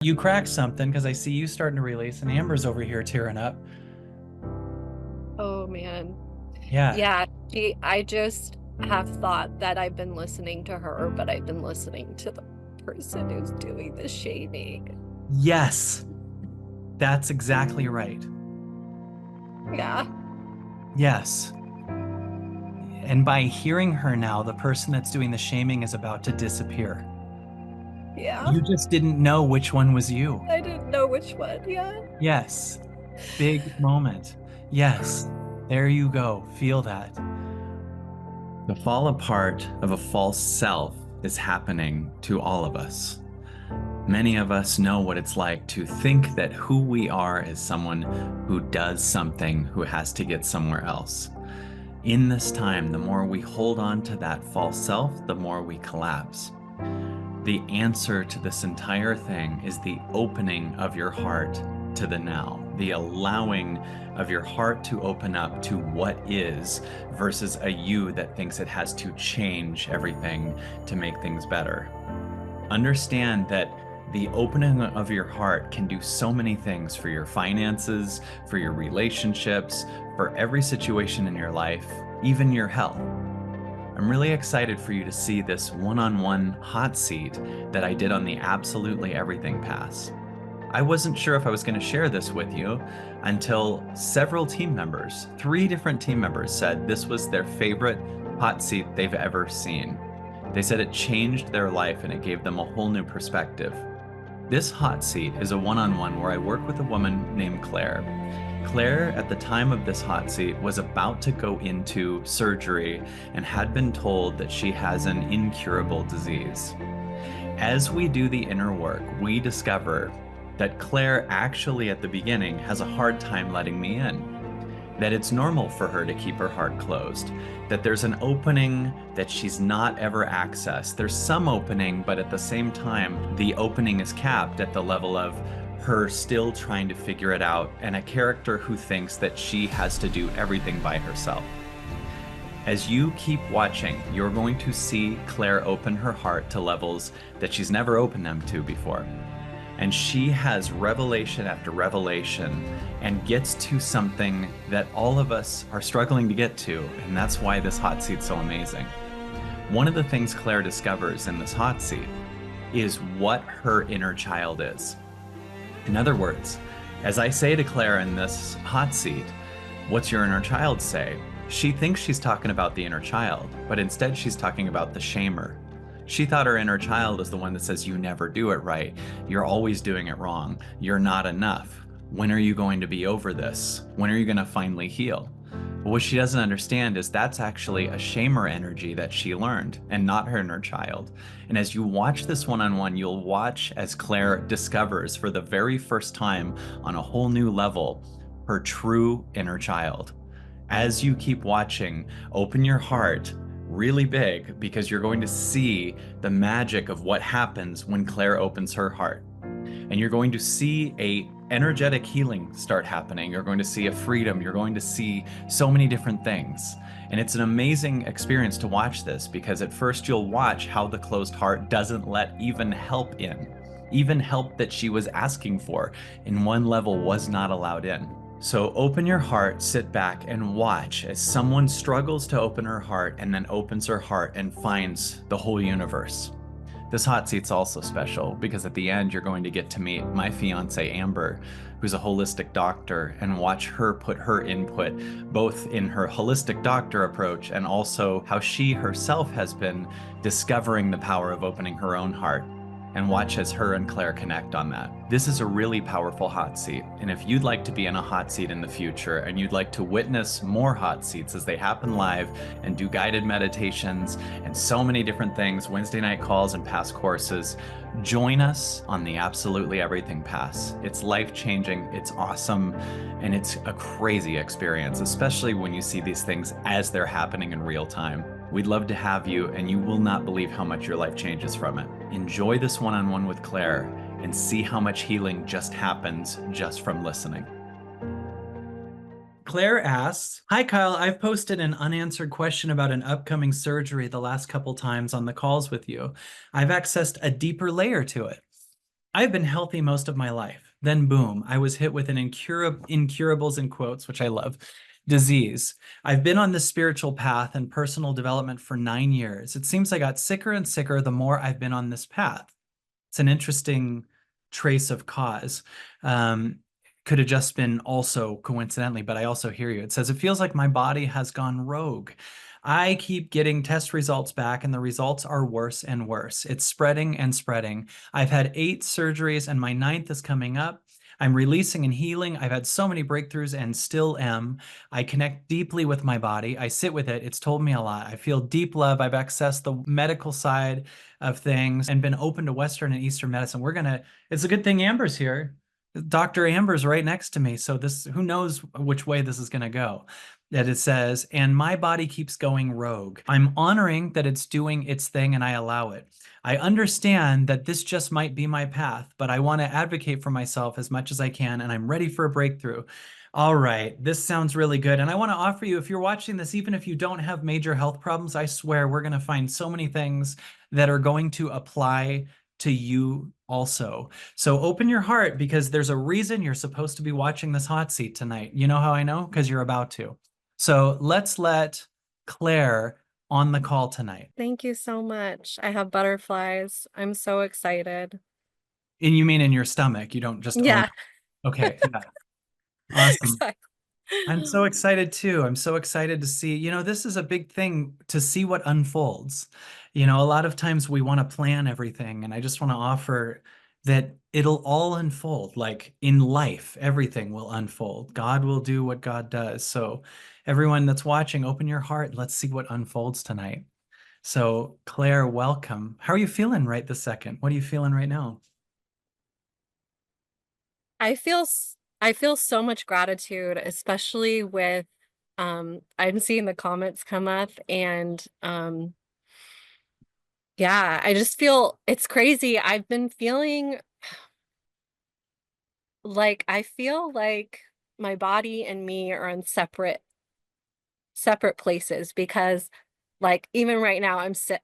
You cracked something because I see you starting to release, and Amber's over here tearing up. Oh man. Yeah. Yeah, I just have thought that I've been listening to her, but I've been listening to the person who's doing the shaming. Yes, that's exactly right. Yeah. Yes. And by hearing her now, the person that's doing the shaming is about to disappear. Yeah. You just didn't know which one was you. I didn't know which one. Yeah. Yes. Big moment. Yes. There you go. Feel that. The fall apart of a false self is happening to all of us. Many of us know what it's like to think that who we are is someone who does something, who has to get somewhere else. In this time, the more we hold on to that false self, the more we collapse. The answer to this entire thing is the opening of your heart to the now, the allowing of your heart to open up to what is versus a you that thinks it has to change everything to make things better. Understand that the opening of your heart can do so many things for your finances, for your relationships, for every situation in your life, even your health. I'm really excited for you to see this one-on-one hot seat that I did on the Absolutely Everything Pass. I wasn't sure if I was going to share this with you until several team members, three different team members, said this was their favorite hot seat they've ever seen. They said it changed their life and it gave them a whole new perspective. This hot seat is a one-on-one where I work with a woman named Claire. Claire, at the time of this hot seat, was about to go into surgery and had been told that she has an incurable disease. As we do the inner work, we discover that Claire actually at the beginning has a hard time letting me in, that it's normal for her to keep her heart closed, that there's an opening that she's not ever accessed. There's some opening, but at the same time, the opening is capped at the level of her still trying to figure it out, and a character who thinks that she has to do everything by herself. As you keep watching, you're going to see Claire open her heart to levels that she's never opened them to before. And she has revelation after revelation and gets to something that all of us are struggling to get to. And that's why this hot seat's so amazing. One of the things Claire discovers in this hot seat is what her inner child is. In other words, as I say to Claire in this hot seat, what's your inner child say? She thinks she's talking about the inner child, but instead she's talking about the shamer. She thought her inner child is the one that says, you never do it right. You're always doing it wrong. You're not enough. When are you going to be over this? When are you going to finally heal? But what she doesn't understand is that's actually a shamer energy that she learned and not her inner child. And as you watch this one-on-one, you'll watch as Claire discovers for the very first time on a whole new level her true inner child. As you keep watching, open your heart really big because you're going to see the magic of what happens when Claire opens her heart. And you're going to see a energetic healing start happening. You're going to see a freedom. You're going to see so many different things. And it's an amazing experience to watch this because at first you'll watch how the closed heart doesn't let even help in. Even help that she was asking for in one level was not allowed in. So open your heart, sit back, and watch as someone struggles to open her heart and then opens her heart and finds the whole universe. This hot seat's also special because at the end, you're going to get to meet my fiance, Amber, who's a holistic doctor, and watch her put her input both in her holistic doctor approach and also how she herself has been discovering the power of opening her own heart, and watch as her and Claire connect on that. This is a really powerful hot seat, and if you'd like to be in a hot seat in the future and you'd like to witness more hot seats as they happen live and do guided meditations and so many different things, Wednesday night calls and past courses, join us on the Absolutely Everything Pass. It's life-changing, it's awesome, and it's a crazy experience, especially when you see these things as they're happening in real time. We'd love to have you, and you will not believe how much your life changes from it. Enjoy this one-on-one with Claire and see how much healing just happens just from listening. Claire asks, hi Kyle, I've posted an unanswered question about an upcoming surgery the last couple times on the calls with you. I've accessed a deeper layer to it. I've been healthy most of my life. Then, boom, I was hit with an incurables in quotes, which I love, disease. I've been on this spiritual path and personal development for 9 years. It seems I got sicker and sicker the more I've been on this path. It's an interesting trace of cause. Um, could have just been also coincidentally, but I also hear you. It says, it feels like my body has gone rogue. I keep getting test results back, and the results are worse and worse. It's spreading and spreading. I've had 8 surgeries, and my ninth is coming up. I'm releasing and healing. I've had so many breakthroughs and still am. I connect deeply with my body. I sit with it. It's told me a lot. I feel deep love. I've accessed the medical side of things and been open to Western and Eastern medicine. It's a good thing Amber's here. Dr. Amber's right next to me. So who knows which way this is going to go. That it says, and my body keeps going rogue. I'm honoring that it's doing its thing and I allow it. I understand that this just might be my path, but I want to advocate for myself as much as I can, and I'm ready for a breakthrough. All right, this sounds really good. And I want to offer you, if you're watching this, even if you don't have major health problems, I swear we're going to find so many things that are going to apply to you also. So open your heart, because there's a reason you're supposed to be watching this hot seat tonight. You know how I know? Because you're about to. So let's let Claire on the call tonight. Thank you so much. I have butterflies. I'm so excited. And you mean in your stomach? You don't just own. Yeah, Okay, yeah. Awesome. exactly. I'm so excited too. I'm so excited to see, this is a big thing to see what unfolds. A lot of times we want to plan everything, and I just want to offer that it'll all unfold. Like in life, everything will unfold. God will do what God does. So, everyone that's watching, open your heart. Let's see what unfolds tonight. So, Claire, welcome. How are you feeling right this second? What are you feeling right now? I feel so much gratitude, especially with I'm seeing the comments come up and yeah, I just feel it's crazy. I've been feeling like I feel like my body and me are on separate places because like even right now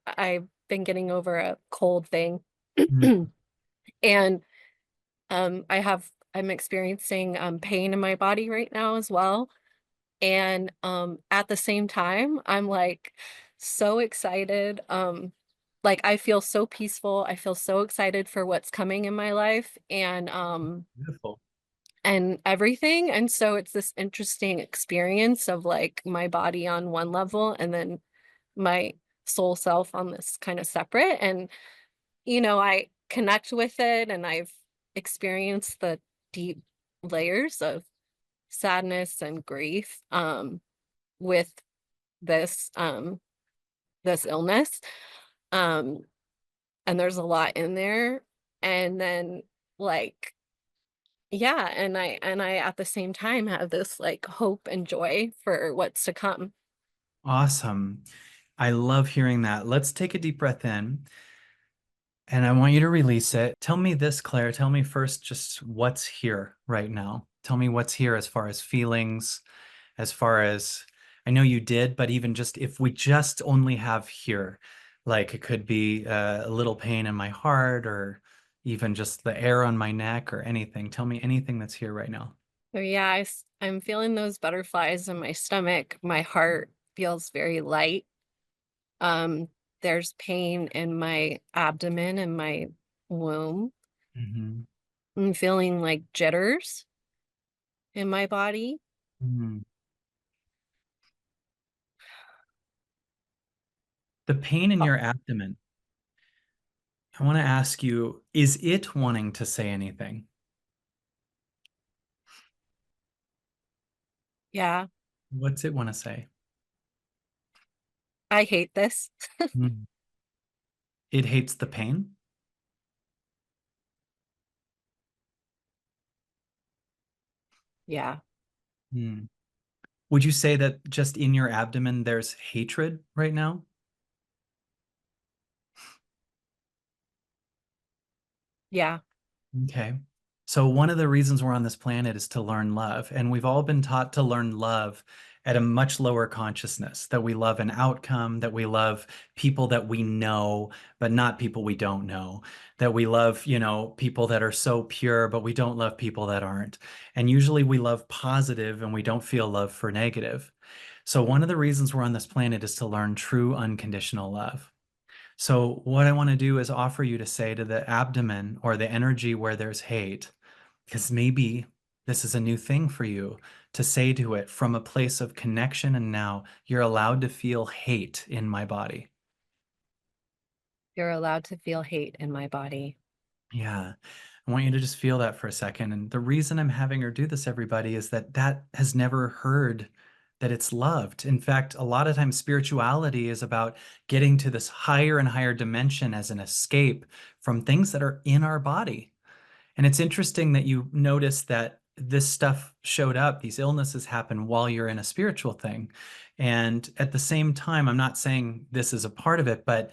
I've been getting over a cold thing. Mm, And I'm experiencing pain in my body right now as well. And at the same time, I'm like so excited. Like I feel so peaceful. I feel so excited for what's coming in my life beautiful. and everything. And so it's this interesting experience of like my body on one level and then my soul self on this kind of separate. And I connect with it and I've experienced the deep layers of sadness and grief with this this illness. Um and there's a lot in there. And then like yeah, and I at the same time have this like hope and joy for what's to come. Awesome. I love hearing that. Let's take a deep breath in, and I want you to release it. Tell me this, Claire. Tell me first just what's here right now. Tell me what's here as far as feelings, as far as I know you did, but even just if we just only have here, like it could be a little pain in my heart or even just the air on my neck or anything. Tell me anything that's here right now. So yeah, I'm feeling those butterflies in my stomach. My heart feels very light. Um, there's pain in my abdomen and my womb. Mhm. I'm feeling like jitters in my body. Mhm. The pain in Oh, your abdomen. I want to ask you, is it wanting to say anything? yeah, What's it want to say? I hate this. Mm. It hates the pain? Yeah, Mm. Would you say that just in your abdomen there's hatred right now? yeah, Okay. So one of the reasons we're on this planet is to learn love, and we've all been taught to learn love at a much lower consciousness, that we love an outcome, that we love people that we know, but not people we don't know, that we love, people that are so pure, but we don't love people that aren't. And usually we love positive and we don't feel love for negative. So one of the reasons we're on this planet is to learn true unconditional love. So what I want to do is offer you to say to the abdomen or the energy where there's hate, because maybe this is a new thing for you, to say to it from a place of connection. And now you're allowed to feel hate in my body. You're allowed to feel hate in my body. Yeah. I want you to just feel that for a second. And the reason I'm having her do this, everybody, is that that has never heard that it's loved. In fact, a lot of times spirituality is about getting to this higher and higher dimension as an escape from things that are in our body. And it's interesting that you notice that this stuff showed up, these illnesses happen while you're in a spiritual thing. And at the same time, I'm not saying this is a part of it, but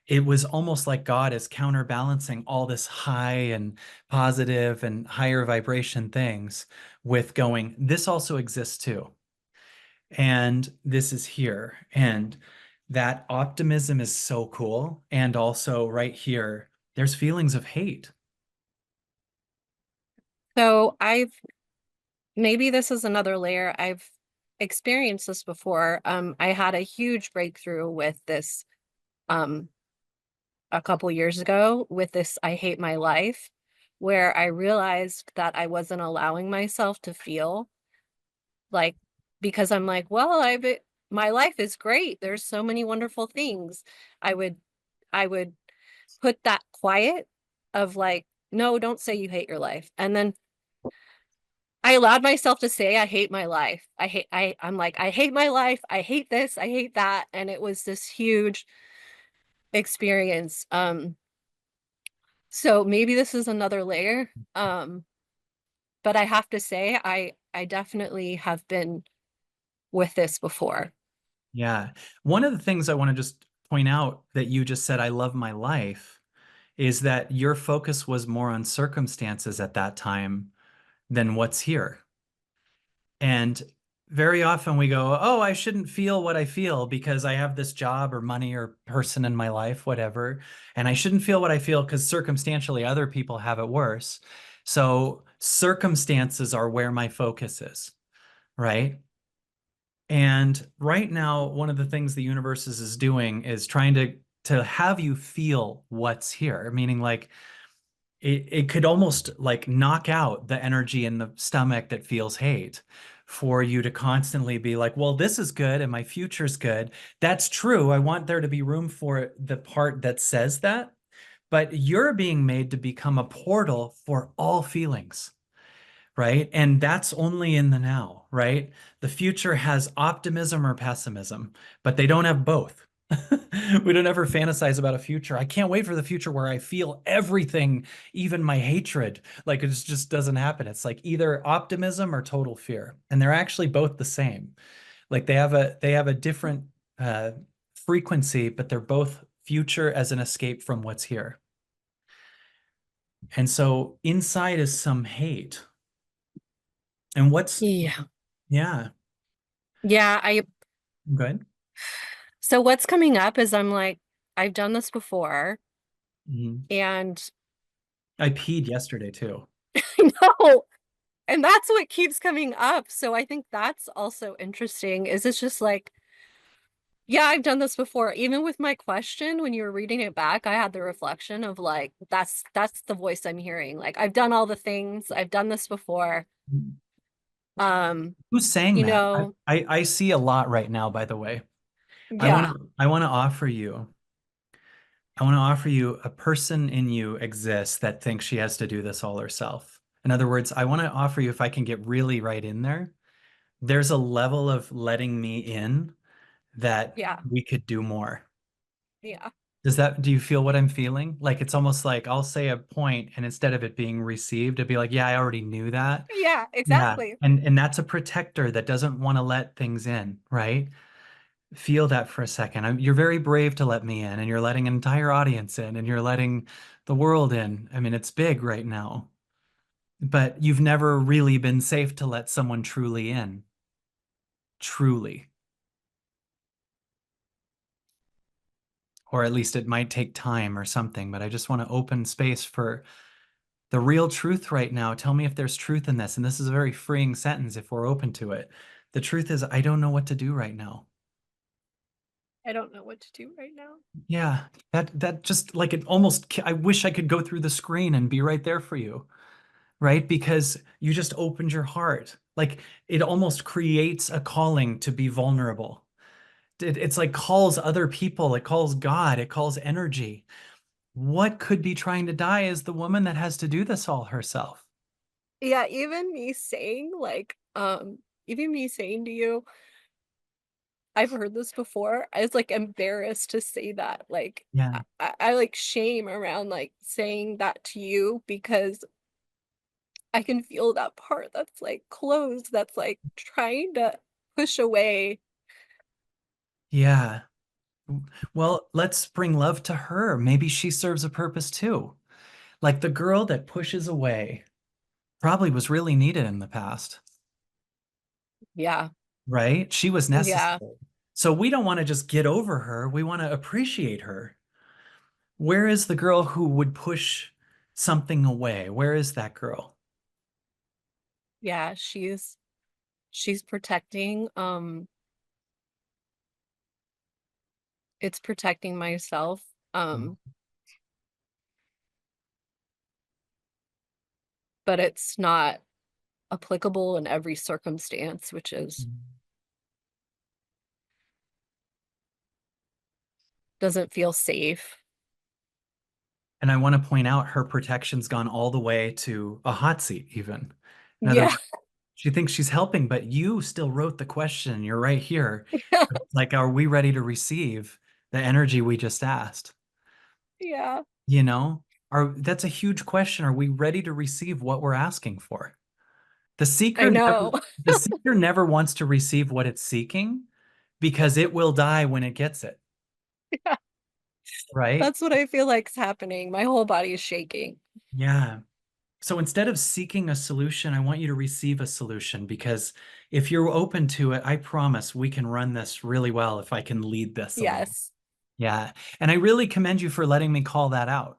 it was almost like God is counterbalancing all this high and positive and higher vibration things with going, this also exists too. And this is here. And that optimism is so cool. And also, right here, there's feelings of hate. So maybe this is another layer. I've experienced this before. I had a huge breakthrough with this um a couple years ago with this I hate my life, where I realized that I wasn't allowing myself to feel like, because I'm like, well, my life is great. There's so many wonderful things. I would I would put that quiet of like, no, don't say you hate your life. And then I allowed myself to say I hate my life. I'm like, I hate my life. I hate this. I hate that. And it was this huge experience. So maybe this is another layer. But I have to say I definitely have been with this before. Yeah. One of the things I want to just point out that you just said, I love my life, is that your focus was more on circumstances at that time than what's here. And very often we go, oh, I shouldn't feel what I feel because I have this job or money or person in my life, whatever. And I shouldn't feel what I feel because circumstantially other people have it worse. So circumstances are where my focus is, right? And right now, one of the things the universe is doing is trying to have you feel what's here, meaning like it could almost like knock out the energy in the stomach that feels hate for you to constantly be like, well, this is good and my future's good. That's true. I want there to be room for the part that says that, but you're being made to become a portal for all feelings, right? And that's only in the now, right? The future has optimism or pessimism, but they don't have both. We don't ever fantasize about a future. I can't wait for the future where I feel everything, even my hatred. Like it just doesn't happen. It's like either optimism or total fear. And they're actually both the same. Like they have a different frequency, but they're both future as an escape from what's here. And so inside is some hate. And what's Yeah. yeah, Yeah, I good. so what's coming up is I'm like, I've done this before Mhm. and I peed yesterday too. I know, and that's what keeps coming up. So I think that's also interesting. Is it's just like, yeah, I've done this before. Even with my question, when you were reading it back, I had the reflection of like, that's the voice I'm hearing. Like I've done all the things, I've done this before. Um, Who's saying you that? know, I see a lot right now, by the way. I want yeah, to I want to offer you I want to offer you a person in you exists that thinks she has to do this all herself. In other words, I want to offer you, if I can get really right in there, there's a level of letting me in that yeah, we could do more. yeah, Do you feel what I'm feeling? Like it's almost like I'll say a point and instead of it being received, it'd be like, yeah, I already knew that. yeah, Yeah. exactly. And that's a protector that doesn't want to let things in, right? Feel that for a second. You're very brave to let me in, and you're letting an entire audience in, and you're letting the world in. I mean, it's big right now, but you've never really been safe to let someone truly in. truly. Or at least it might take time or something, but I just want to open space for the real truth right now. Tell me if there's truth in this. And this is a very freeing sentence if we're open to it. The truth is, I don't know what to do right now. I don't know what to do right now. Yeah, that just like it almost, I wish I could go through the screen and be right there for you, right? Because you just opened your heart. Like it almost creates a calling to be vulnerable. It's like calls other people, it calls God, it calls energy. What could be trying to die is the woman that has to do this all herself. Yeah, even me saying like, even me saying to you, I've heard this before. I was like embarrassed to say that. Like Yeah. I like shame around like saying that to you because I can feel that part that's like closed, that's like trying to push away. Yeah. Well, let's bring love to her. Maybe she serves a purpose too. Like the girl that pushes away probably was really needed in the past, Yeah. right? She was Yeah. necessary. So we don't want to just get over her. We want to appreciate her. Where is the girl who would push something away? Where is that girl? Yeah, she's protecting it's protecting myself. Um but it's not applicable in every circumstance, which is doesn't feel safe. And I want to point out her protection's gone all the way to a hot seat, even. In other Yeah. words, she thinks she's helping, but you still wrote the question. You're right here. Like, are we ready to receive the energy we just asked? Yeah. You know, that's a huge question. Are we ready to receive what we're asking for? The I seeker never, know. the seeker never wants to receive what it's seeking because it will die when it gets it, Yeah. right? That's what I feel like's happening. My whole body is shaking. Yeah. So instead of seeking a solution, I want you to receive a solution because if you're open to it, I promise we can run this really well if I can lead this a little. Yes. Yeah. And I really commend you for letting me call that out,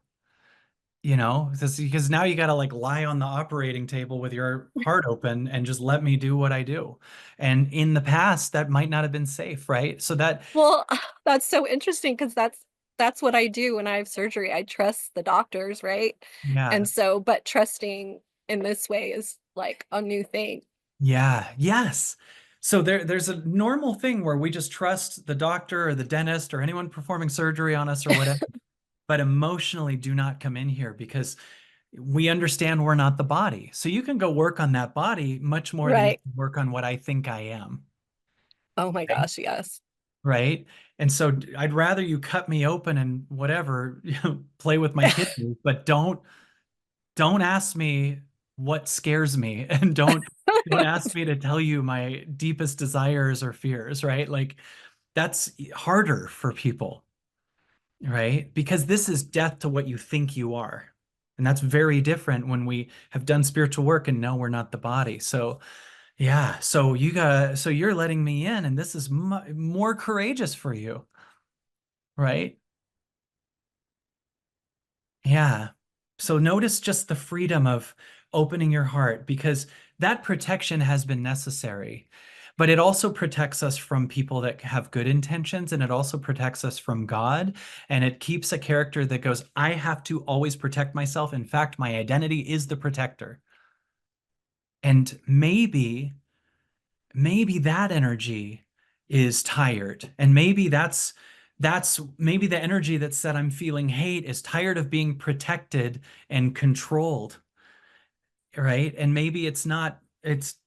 because now you got to like lie on the operating table with your heart open and just let me do what I do. And in the past, that might not have been safe, right? So that, Well, that's so interesting because that's what I do when I have surgery. I trust the doctors, right? yeah. And so, but trusting in this way is like a new thing. Yeah, yes. So there's a normal thing where we just trust the doctor or the dentist or anyone performing surgery on us or whatever, but emotionally do not come in here because we understand we're not the body. So you can go work on that body much more than you Right. can work on what I think I am. Oh my Okay. gosh, yes. Right. And so I'd rather you cut me open and whatever, play with my kidneys, but don't ask me what scares me and don't ask me to tell you my deepest desires or fears, right? Like that's harder for people, right? Because this is death to what you think you are. And that's very different when we have done spiritual work and know we're not the body. So, yeah, so you're letting me in and this is more courageous for you, right? Yeah. So notice just the freedom of opening your heart because that protection has been necessary. But it also protects us from people that have good intentions, and it also protects us from God. And it keeps a character that goes, I have to always protect myself. In fact, my identity is the protector. And maybe that energy is tired. And maybe that's maybe the energy that said I'm feeling hate is tired of being protected and controlled, right? And maybe it's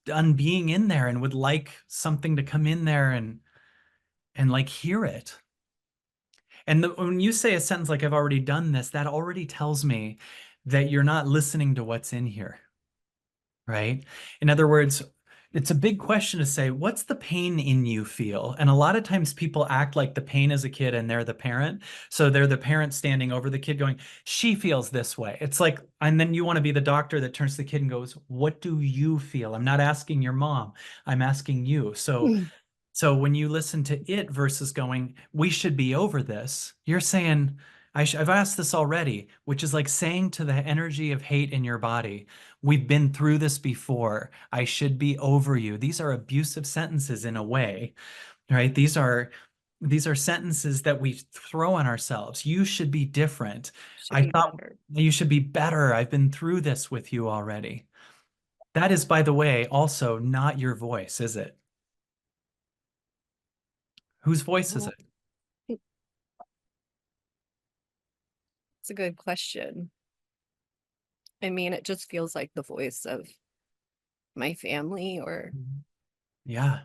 done being in there and would like something to come in there and like hear it. And when you say a sentence like I've already done this, that already tells me that you're not listening to what's in here, right? In other words, it's a big question to say, what's the pain in you feel? And a lot of times people act like the pain is a kid and they're the parent. So they're the parent standing over the kid going, she feels this way. It's like, and then you want to be the doctor that turns to the kid and goes, what do you feel? I'm not asking your mom. I'm asking you. So So when you listen to it versus going, we should be over this, you're saying, I've asked this already, which is like saying to the energy of hate in your body, we've been through this before. I should be over you. These are abusive sentences in a way, right? These are sentences that we throw on ourselves. You should be different. Should I be thought better. you should be better. I've been through this with you already. That is, by the way, also not your voice, is it? Whose voice is Well, it? it's a good question. I mean, it just feels like the voice of my family or Yeah.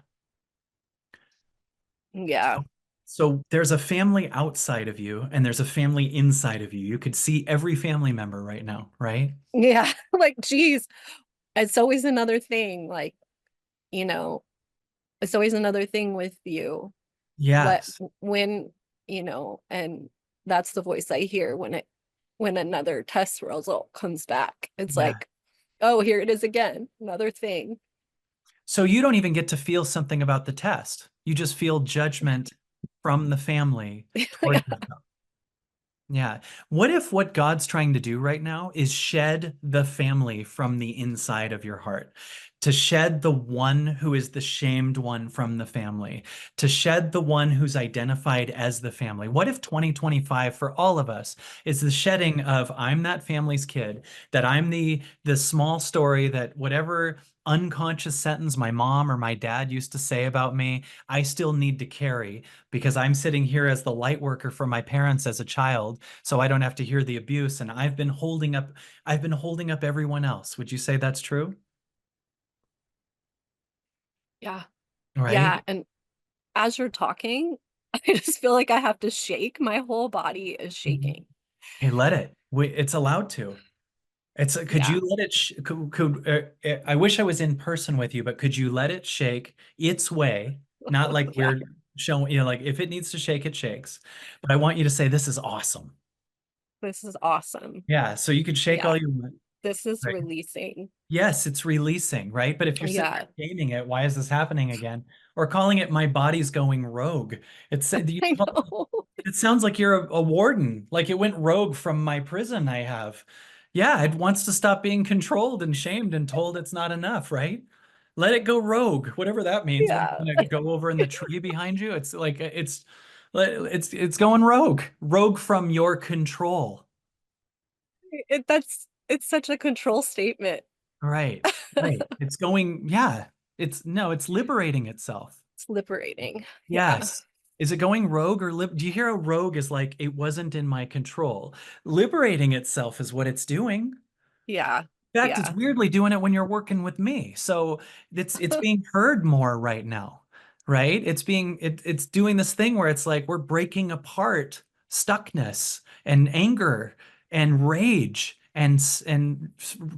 yeah. So there's a family outside of you and there's a family inside of you. You could see every family member right now, right? Yeah. Like, geez, it's always another thing. Like, you know, it's always another thing with you. What Yes. when, and that's the voice I hear when another test result comes back. It's Yeah. like, oh, here it is again, another thing. So you don't even get to feel something about the test. You just feel judgment from the family Yeah. toward yourself. Yeah. What if what God's trying to do right now is shed the family from the inside of your heart? To shed the one who is the shamed one from the family, to shed the one who's identified as the family. What if 2025 for all of us is the shedding of I'm that family's kid, that I'm the small story that whatever unconscious sentence my mom or my dad used to say about me, I still need to carry because I'm sitting here as the light worker for my parents as a child so I don't have to hear the abuse. And I've been holding up everyone else. Would you say that's true? Yeah. Right? Yeah. And as you're talking, I just feel like I have to shake. My whole body is Mhm. shaking. Hey, let it. It's allowed to. Could you Yeah. let it, I wish I was in person with you, but could you let it shake its way? Not like Yeah. we're showing, like if it needs to shake, it shakes. But I want you to say, this is awesome. This is awesome. Yeah. So you could shake Yeah. all you want. This is Right? releasing. Yes, it's releasing, right? But if you're sitting Yeah. there gaming it, why is this happening again? Or calling it my body's going rogue. I know. It sounds like you're a warden, like it went rogue from my prison I have. Yeah, it wants to stop being controlled and shamed and told it's not enough, right? Let it go rogue, whatever that means. What, Yeah. gonna go over in the tree behind you? It's like it's going rogue, rogue from your control. It's such a control statement. Right, right. It's going, yeah. It's no, it's liberating itself. It's liberating. Yeah. Yes. Is it going rogue or do you hear a rogue is like it wasn't in my control? Liberating itself is what it's doing. Yeah. In fact, it's Yeah. weirdly doing it when you're working with me. So it's being heard more right now, right? It's doing this thing where it's like we're breaking apart stuckness and anger and rage and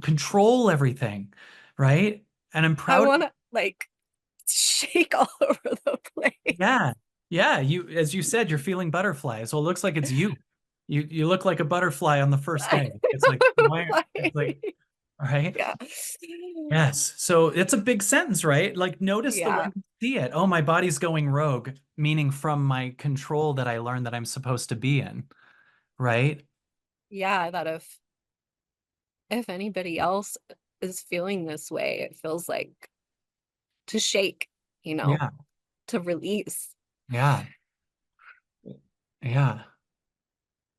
control everything, right? And I'm I proud. want to like shake all over the place. Yeah. Yeah. As you said, you're feeling butterflies. Well, it looks like it's you. You look like a butterfly on the first day. It's like, why? It's like, right? Yeah. Yes. So it's a big sentence, right? Like, notice the way Yeah. you see it. Oh, my body's going rogue, meaning from my control that I learned that I'm supposed to be in, right? Yeah. That if anybody else is feeling this way, it feels like to shake, you know, Yeah. to release. Yeah. Yeah.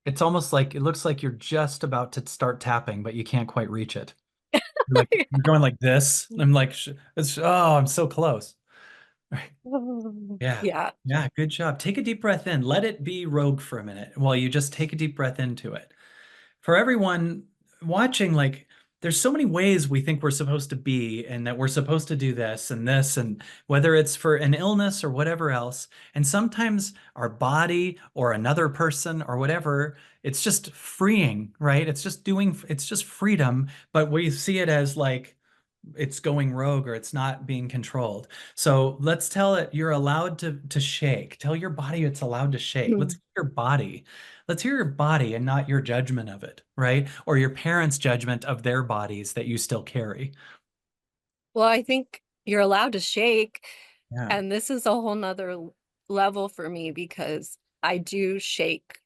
It's almost like it looks like you're just about to start tapping, but you can't quite reach it. You're going like this. I'm like, I'm so close. Right. Yeah. Yeah. Yeah. Good job. Take a deep breath in. Let it be rogue for a minute while you just take a deep breath into it. For everyone watching, like, there's so many ways we think we're supposed to be and that we're supposed to do this, and whether it's for an illness or whatever else. And sometimes our body or another person or whatever, it's just freeing, right? It's just freedom, but we see it as like, it's going rogue or it's not being controlled. So let's tell it you're allowed to shake. Tell your body it's allowed to shake. Let's hear your body. Let's hear your body and not your judgment of it, right? Or your parents' judgment of their bodies that you still carry. Well, I think you're allowed to shake Yeah. And this is a whole nother level for me because I do shake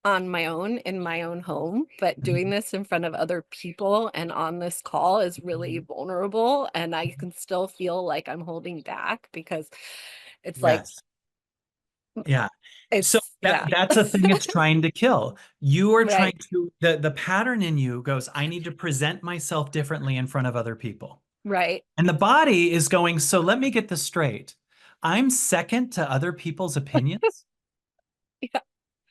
on my own in my own home, but doing Mhm. this in front of other people and on this call is really Mhm. vulnerable. And I can still feel like I'm holding back because it's like, Yes. Yeah. So yeah, that's a thing it's trying to kill. You are trying right, to the pattern in you goes, I need to present myself differently in front of other people. right. And the body is going, so let me get this straight. I'm second to other people's opinions. Yeah,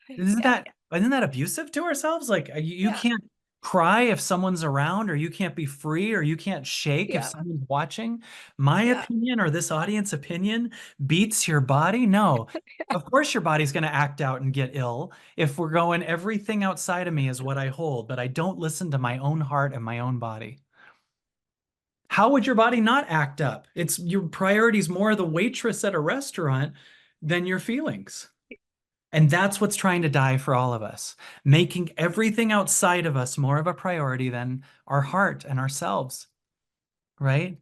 Isn't yeah, isn't that abusive to ourselves? Like you yeah, can't cry if someone's around, or you can't be free, or you can't shake if yeah, someone's watching. My yeah. opinion or this audience opinion beats your body? No. Of course your body's going to act out and get ill if we're going, everything outside of me is what I hold, but I don't listen to my own heart and my own body. How would your body not act up? It's your priorities more the waitress at a restaurant than your feelings. And that's what's trying to die for all of us, making everything outside of us more of a priority than our heart and ourselves, right?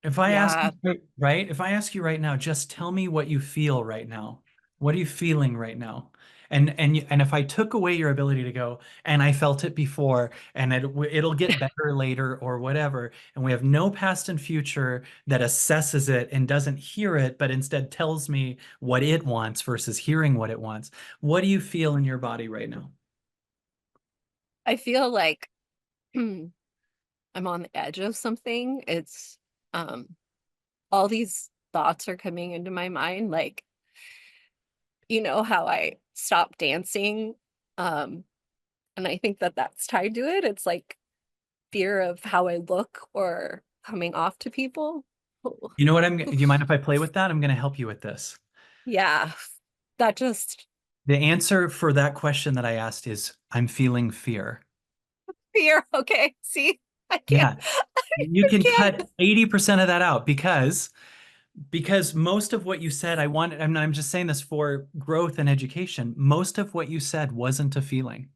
If I ask Yeah. you, right? If I ask you right now, just tell me what you feel right now. What are you feeling right now? And if I took away your ability to go, and I felt it before, and it'll get better later or whatever, and we have no past and future that assesses it and doesn't hear it, but instead tells me what it wants versus hearing what it wants. What do you feel in your body right now? I feel like I'm on the edge of something. It's um all these thoughts are coming into my mind, like, how I stopped dancing. Um, and I think that that's tied to it. It's like fear of how I look or coming off to people. Oh, You know what do you mind if I play with that? I'm going to help you with this. yeah, that just The answer for that question that I asked is I'm feeling fear. fear. Okay, see, I can't, Yeah. You I can can't. cut 80% of that out because most of what you said, I'm just saying this for growth and education. Most of what you said wasn't a feeling.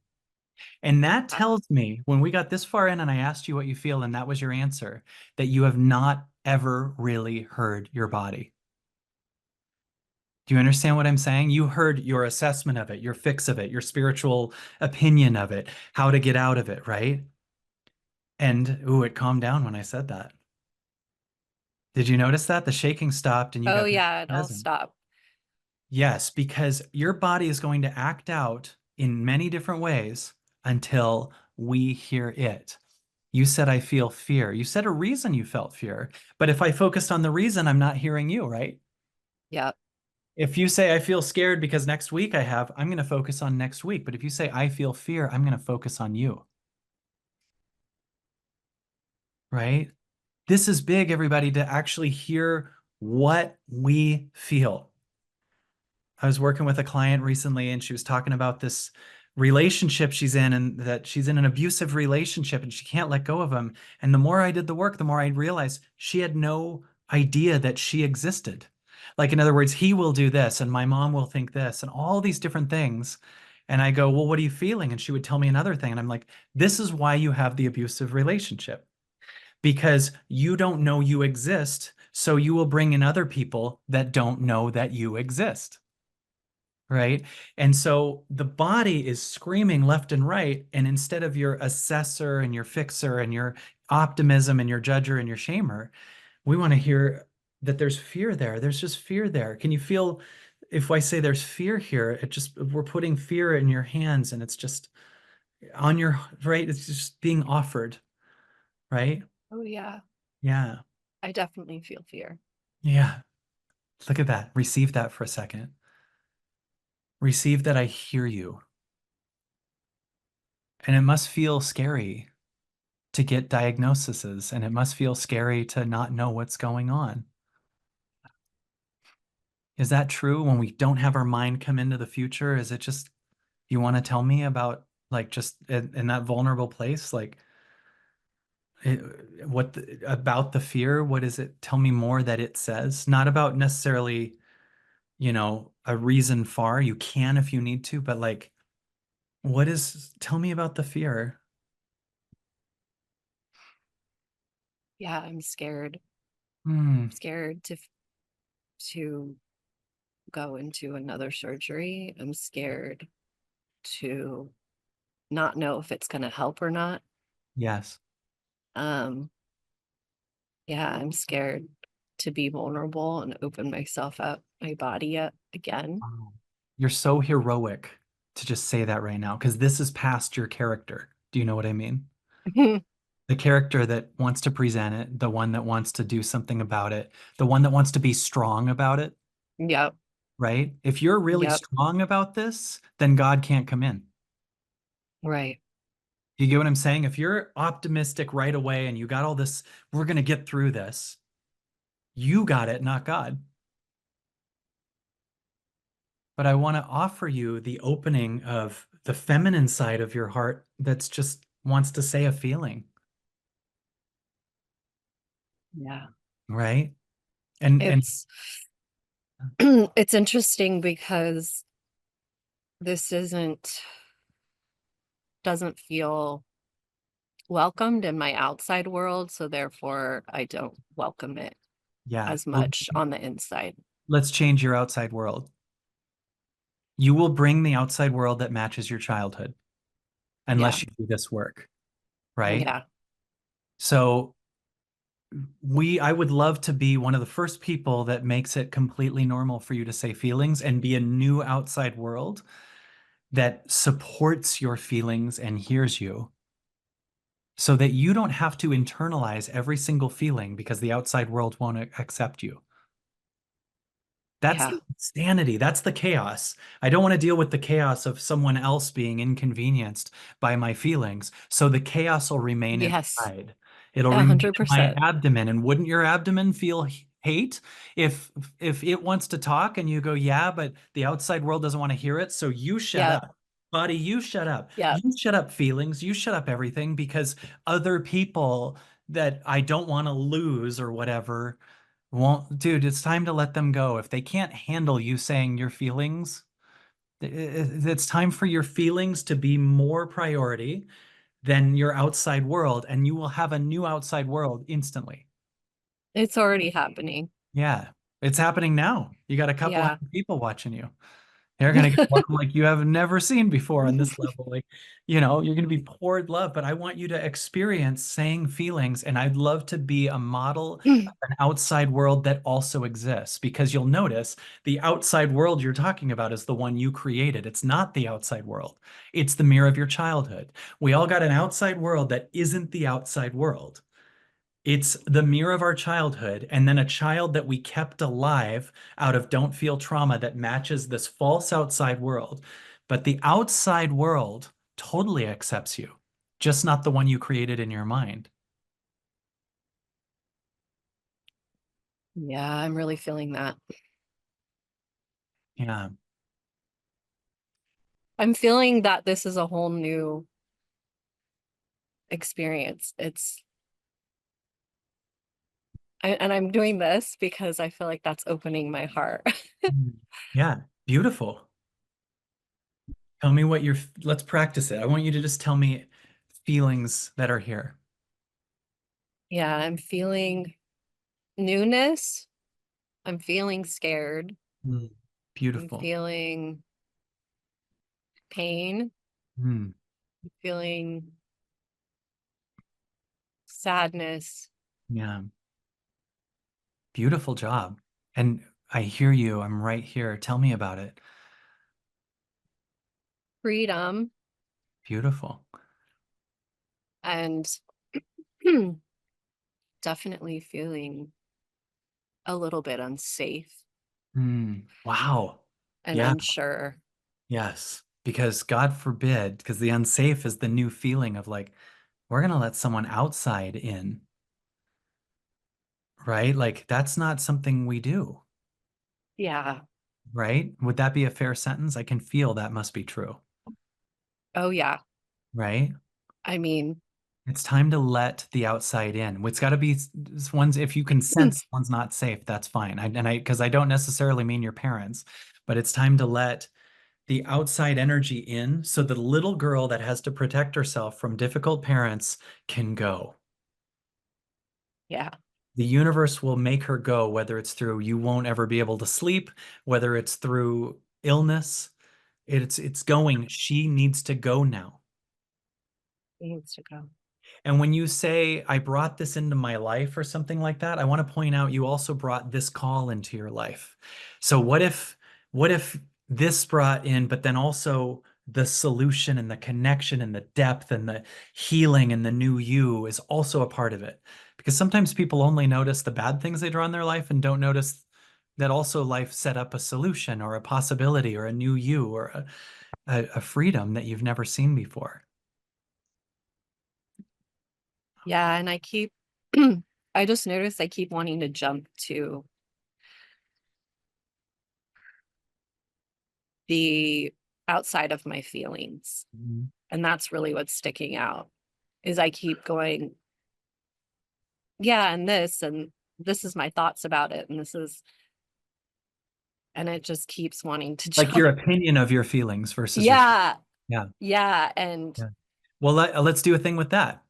And that tells me when we got this far in and I asked you what you feel and that was your answer, that you have not ever really heard your body. Do you understand what I'm saying? You heard your assessment of it, your fix of it, your spiritual opinion of it, how to get out of it, right? And ooh, it calmed down when I said that. Did you notice that? The shaking stopped and you Oh got yeah, it all present. stopped. Yes, because your body is going to act out in many different ways until we hear it. You said, I feel fear. You said a reason you felt fear. But if I focused on the reason, I'm not hearing you, right? Yeah. If you say, I feel scared because next week I'm going to focus on next week. But if you say, I feel fear, I'm going to focus on you, right? This is big, everybody, to actually hear what we feel. I was working with a client recently and she was talking about this relationship she's in and that she's in an abusive relationship and she can't let go of him. And the more I did the work, the more I realized she had no idea that she existed. Like, in other words, he will do this and my mom will think this and all these different things. And I go, well, what are you feeling? And she would tell me another thing. And I'm like, this is why you have the abusive relationship, because you don't know you exist. So you will bring in other people that don't know that you exist. Right. And so the body is screaming left and right. And instead of your assessor and your fixer and your optimism and your judger and your shamer, we want to hear that there's fear there. There's just fear there. Can you feel if I say there's fear here, we're putting fear in your hands and it's just on your right. It's just being offered. Right. Oh yeah. Yeah. I definitely feel fear. Yeah. Look at that. Receive that for a second. Receive that I hear you. And it must feel scary to get diagnoses, and it must feel scary to not know what's going on. Is that true when we don't have our mind come into the future? Is it just you want to tell me about like just in that vulnerable place, like about the fear? What is it? Tell me more that it says, not about necessarily, a reason far. You can if you need to, but like, tell me about the fear. Yeah, I'm scared. Hmm. Scared to go into another surgery. I'm scared to not know if it's going to help or not. Yes. Um, yeah, I'm scared to be vulnerable and open myself up, my body up again. Wow. You're so heroic to just say that right now, because this is past your character. Do you know what I mean? The character that wants to present it, the one that wants to do something about it, the one that wants to be strong about it, Yep. right? If you're really Yep. strong about this, then God can't come in. Right. You get what I'm saying? If you're optimistic right away and you got all this, we're going to get through this, you got it, not God. But I want to offer you the opening of the feminine side of your heart that's just wants to say a feeling, Yeah. right? And It's it's interesting because this isn't doesn't feel welcomed in my outside world, so therefore I don't welcome it yeah, as well, much on the inside. let's change your outside world. You will bring the outside world that matches your childhood Yeah. unless you do this work, right? Yeah. So I would love to be one of the first people that makes it completely normal for you to say feelings and be a new outside world that supports your feelings and hears you so that you don't have to internalize every single feeling because the outside world won't accept you. That's Yeah. the insanity. That's the chaos. I don't want to deal with the chaos of someone else being inconvenienced by my feelings. So the chaos will remain Yes. inside. It'll remain in my 100%. abdomen. And wouldn't your abdomen feel hate if it wants to talk and you go, yeah, but the outside world doesn't want to hear it. So you shut Yep. up. Body, you shut up. Yep. You shut up feelings. You shut up everything because other people that I don't want to lose or whatever won't, dude, it's time to let them go. If they can't handle you saying your feelings, it's time for your feelings to be more priority than your outside world, and you will have a new outside world instantly. It's already happening. Yeah, it's happening now. You got a couple Yeah. hundred people watching you. They're gonna get love like you have never seen before on this level. Like, you're gonna be poured love, but I want you to experience saying feelings, and I'd love to be a model of an outside world that also exists because you'll notice the outside world you're talking about is the one you created. It's not the outside world. It's the mirror of your childhood. We all got an outside world that isn't the outside world. It's the mirror of our childhood, and then a child that we kept alive out of don't feel trauma that matches this false outside world. But the outside world totally accepts you, just not the one you created in your mind. Yeah, I'm really feeling that. Yeah. I'm feeling that this is a whole new experience. And I'm doing this because I feel like that's opening my heart. Mm. Yeah. Beautiful. Tell me let's practice it. I want you to just tell me feelings that are here. Yeah, I'm feeling newness. I'm feeling scared. Mm. I'm Beautiful. feeling pain. Mm. I'm feeling sadness, Yeah. Beautiful job. And I hear you. I'm right here. Tell me about it. freedom, Beautiful. and definitely feeling a little bit unsafe Wow. and Yeah. unsure. Yes. Because God forbid, because the unsafe is the new feeling of like, we're going to let someone outside in, right? Like, that's not something we do, Yeah. right? Would that be a fair sentence? I can feel that must be true, Oh, yeah. right? I mean, It's time to let the outside in. It's got to be ones, if you can sense one's not safe, that's fine. Because I don't necessarily mean your parents, but it's time to let the outside energy in so the little girl that has to protect herself from difficult parents can go. yeah. The universe will make her go, whether it's through you won't ever be able to sleep, whether it's through illness. It's going. She needs to go now. He needs to go. And when you say, I brought this into my life or something like that, I want to point out you also brought this call into your life. So what if this brought in, but then also the solution and the connection and the depth and the healing and the new you is also a part of it? Because sometimes people only notice the bad things they draw in their life and don't notice that also life set up a solution or a possibility or a new you or a freedom that you've never seen before. Yeah, and I keep I just noticed I keep wanting to jump to the outside of my feelings. Mhm. And that's really what's sticking out is I keep going, yeah, and this is my thoughts about it, and this is, and it just keeps wanting to Like jump. your opinion of your feelings versus your feelings. Yeah, Yeah. yeah, and Yeah. Well, let's do a thing with that.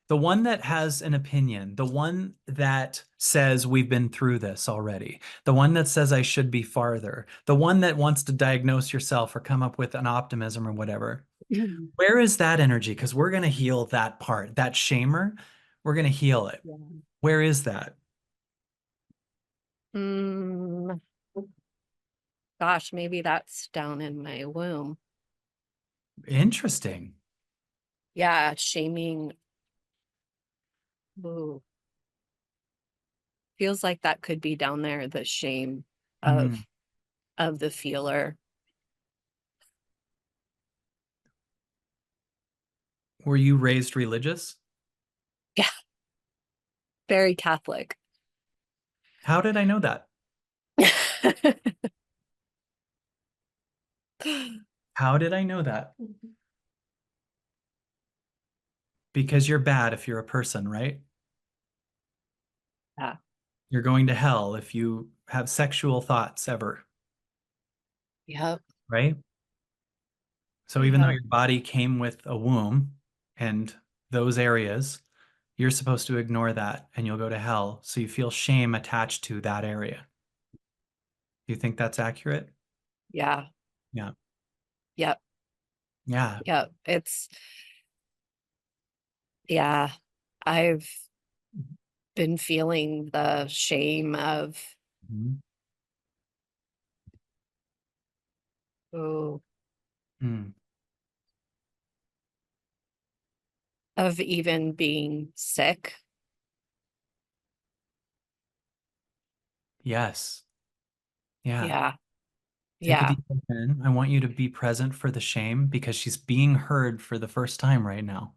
The one that has an opinion, the one that says we've been through this already, the one that says I should be farther, the one that wants to diagnose yourself or come up with an optimism or whatever. Where is that energy? Because we're going to heal that part, that shamer. We're going to heal it. yeah. Where is that? Mm, gosh, maybe that's down in my womb. Interesting. Yeah, shaming. Ooh, feels like that could be down there, the shame of Hmm. of the feeler. Were you raised religious? Yeah, very Catholic. How did I know that? How did I know that? Because you're bad if you're a person, right? Yeah. You're going to hell if you have sexual thoughts ever, Yep. right? So even though Yep. your body came with a womb and those areas, you're supposed to ignore that and you'll go to hell. So you feel shame attached to that area. Do you think that's accurate? Yeah. Yeah. Yep. Yeah. Yep. It's, yeah. I've been feeling the shame of, Mhm. oh, Mm. of even being sick. Yes. Yeah. Yeah. Take a Yeah. deep breath in. I want you to be present for the shame because she's being heard for the first time right now.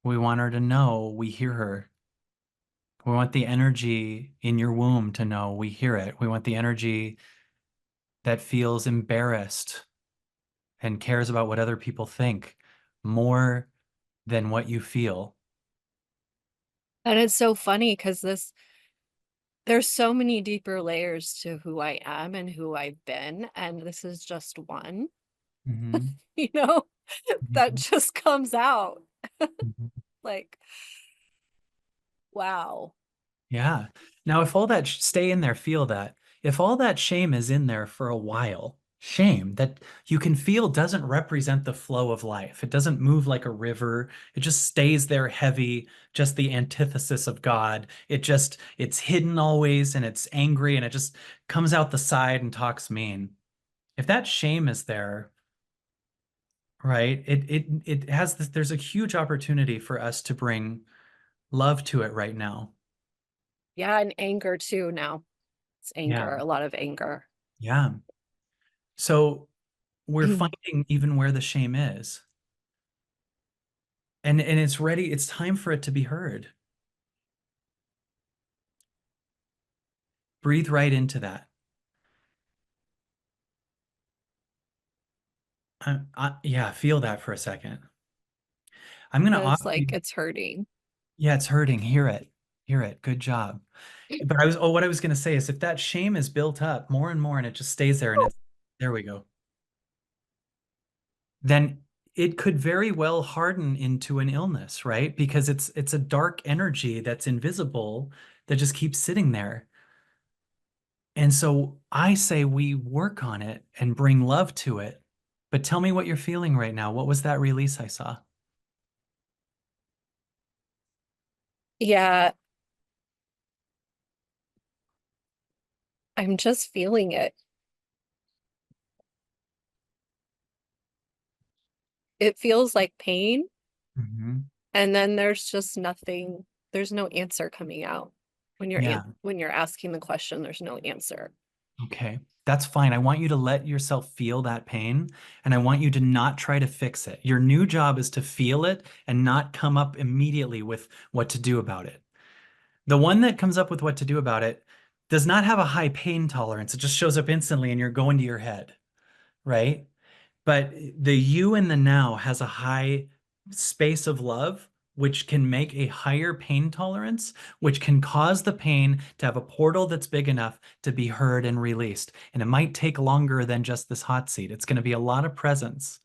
We want her to know we hear her. We want the energy in your womb to know we hear it. We want the energy that feels embarrassed and cares about what other people think more than what you feel. And it's so funny because there's so many deeper layers to who I am and who I've been. And this is just one, Mhm. you know, that Mhm. just comes out Mhm. like, wow. Yeah. Now, if all that stay in there, feel that. If all that shame is in there for a while, shame that you can feel doesn't represent the flow of life. It doesn't move like a river. It just stays there heavy, just the antithesis of God. It's hidden always and it's angry and it just comes out the side and talks mean. If that shame is there, right, it has this, there's a huge opportunity for us to bring love to it right now. Yeah. And anger too now. It's Yeah. anger, a lot of anger. Yeah. So we're finding even where the shame is. And it's ready, it's time for it to be heard. Breathe right into that. Yeah, feel that for a second. I'm gonna But it's offer like you, it's hurting. yeah, it's hurting. Hear it. Hear it. Good job. But what I was gonna say is if that shame is built up more and more and it just stays there and it's, there we go. Then it could very well harden into an illness, right? Because it's a dark energy that's invisible that just keeps sitting there. And so I say we work on it and bring love to it. But tell me what you're feeling right now. What was that release I saw? Yeah, I'm just feeling it. It feels like pain, Hmm. and then there's just nothing, there's no answer coming out. Yeah. When you're asking the question, there's no answer. Okay. That's fine. I want you to let yourself feel that pain and I want you to not try to fix it. Your new job is to feel it and not come up immediately with what to do about it. The one that comes up with what to do about it does not have a high pain tolerance. It just shows up instantly and you're going to your head, right? But the you in the now has a high space of love, which can make a higher pain tolerance, which can cause the pain to have a portal that's big enough to be heard and released. And it might take longer than just this hot seat. It's going to be a lot of presence.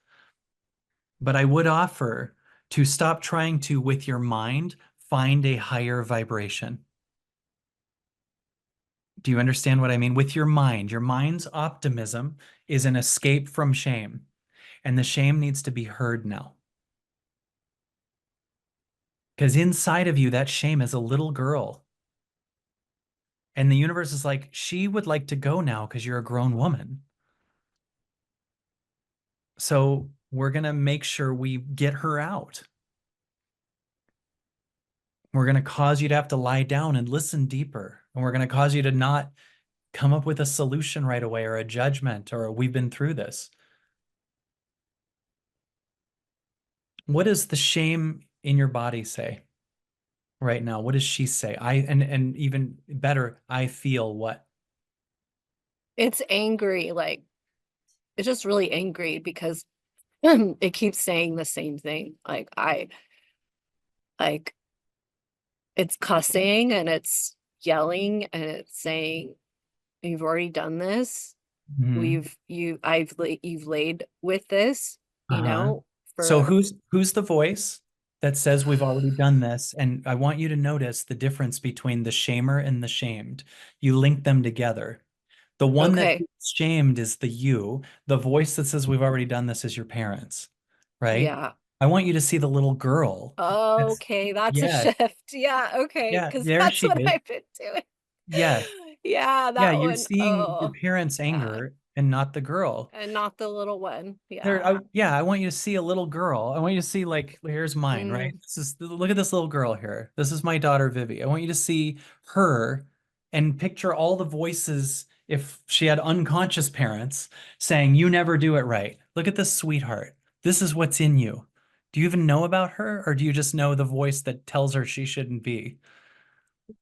But I would offer to stop trying to, with your mind, find a higher vibration. Do you understand what I mean? With your mind's optimism is an escape from shame, and the shame needs to be heard now. Because inside of you, that shame is a little girl. And the universe is like, she would like to go now because you're a grown woman. So we're going to make sure we get her out. We're going to cause you to have to lie down and listen deeper. And we're going to cause you to not come up with a solution right away or a judgment or we've been through this. What does the shame in your body say right now? What does she say? And even better, I feel what? It's angry, like it's just really angry because it keeps saying the same thing. Like it's cussing and it's yelling and it's saying, "You've already done this. Mhm. You've laid with this, Uh-huh. So for who's the voice that says we've already done this? And I want you to notice the difference between the shamer and the shamed. You link them together. The one that okay, feels shamed is the you. The voice that says we've already done this is your parents, right? yeah. I want you to see the little girl. That's Okay, that's a yeah, shift. Yeah, okay, yeah, because there that's she what is. I've been doing. Yes. Yeah, Yeah, that you're one. seeing your Oh, parents' yeah. anger and not the girl. And not the little one. There, Yeah. yeah, I want you to see a little girl. I want you to see like here's mine, right? Mm, This is look at this little girl here. This is my daughter Vivi. I want you to see her and picture all the voices if she had unconscious parents saying you never do it right. Look at this sweetheart. This is what's in you. Do you even know about her or do you just know the voice that tells her she shouldn't be?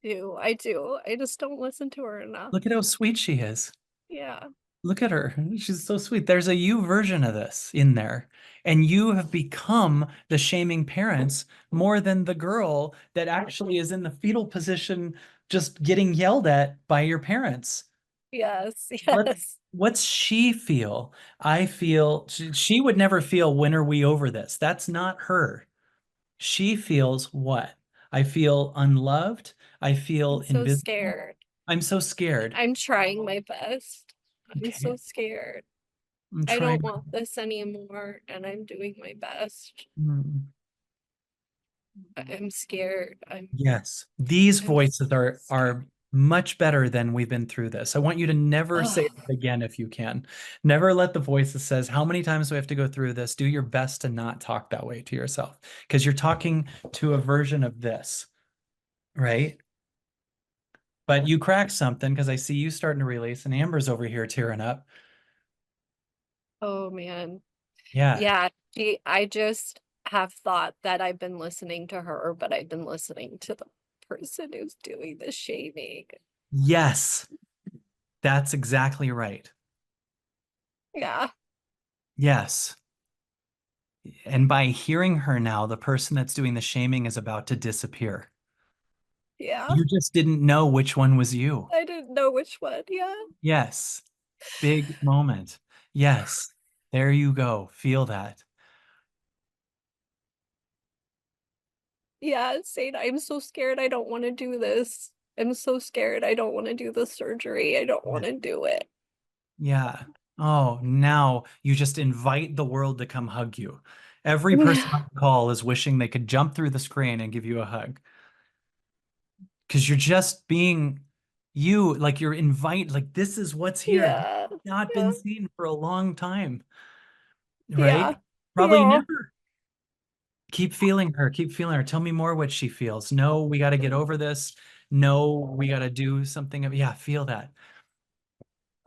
I do. I just don't listen to her enough. Look at how sweet she is. Yeah. Look at her. She's so sweet. There's a you version of this in there. And you have become the shaming parents more than the girl that actually is in the fetal position, just getting yelled at by your parents. Yes. What, Yes. what's she feel? I feel she would never feel when are we over this? That's not her. She feels what? I feel unloved. I feel I'm so invisible. scared. I'm so scared. I'm trying my best. I'm so Okay. scared. I'm I don't trying. want this anymore, and I'm doing my best. Mm. I'm scared. Yes, these I'm so voices scared. are much better than we've been through this. I want you to never say Oh, that again if you can. Never let the voice that says, "How many times do we have to go through this?" Do your best to not talk that way to yourself because you're talking to a version of this, right? But you cracked something because I see you starting to release, and Amber's over here tearing up. oh man. Yeah. Yeah, I just have thought that I've been listening to her, but I've been listening to the person who's doing the shaming. Yes, that's exactly right. Yeah, Yes. And by hearing her now, the person that's doing the shaming is about to disappear. yeah. You just didn't know which one was you. I didn't know which one. Yeah. Yes. Big moment. Yes. There you go. Feel that. Yeah, saying, I'm so scared. I don't want to do this. I'm so scared. I don't want to do the surgery. I don't want to do it. Yeah. Oh, now you just invite the world to come hug you. Every person on the call is wishing they could jump through the screen and give you a hug because you're just being you, like you're like this is what's here. This Yeah. has not Yeah. been seen for a long time, Yeah. right? Probably Yeah. never. Keep feeling her. Keep feeling her. Tell me more what she feels. No, we got to get over this. No, we got to do something. Yeah, feel that.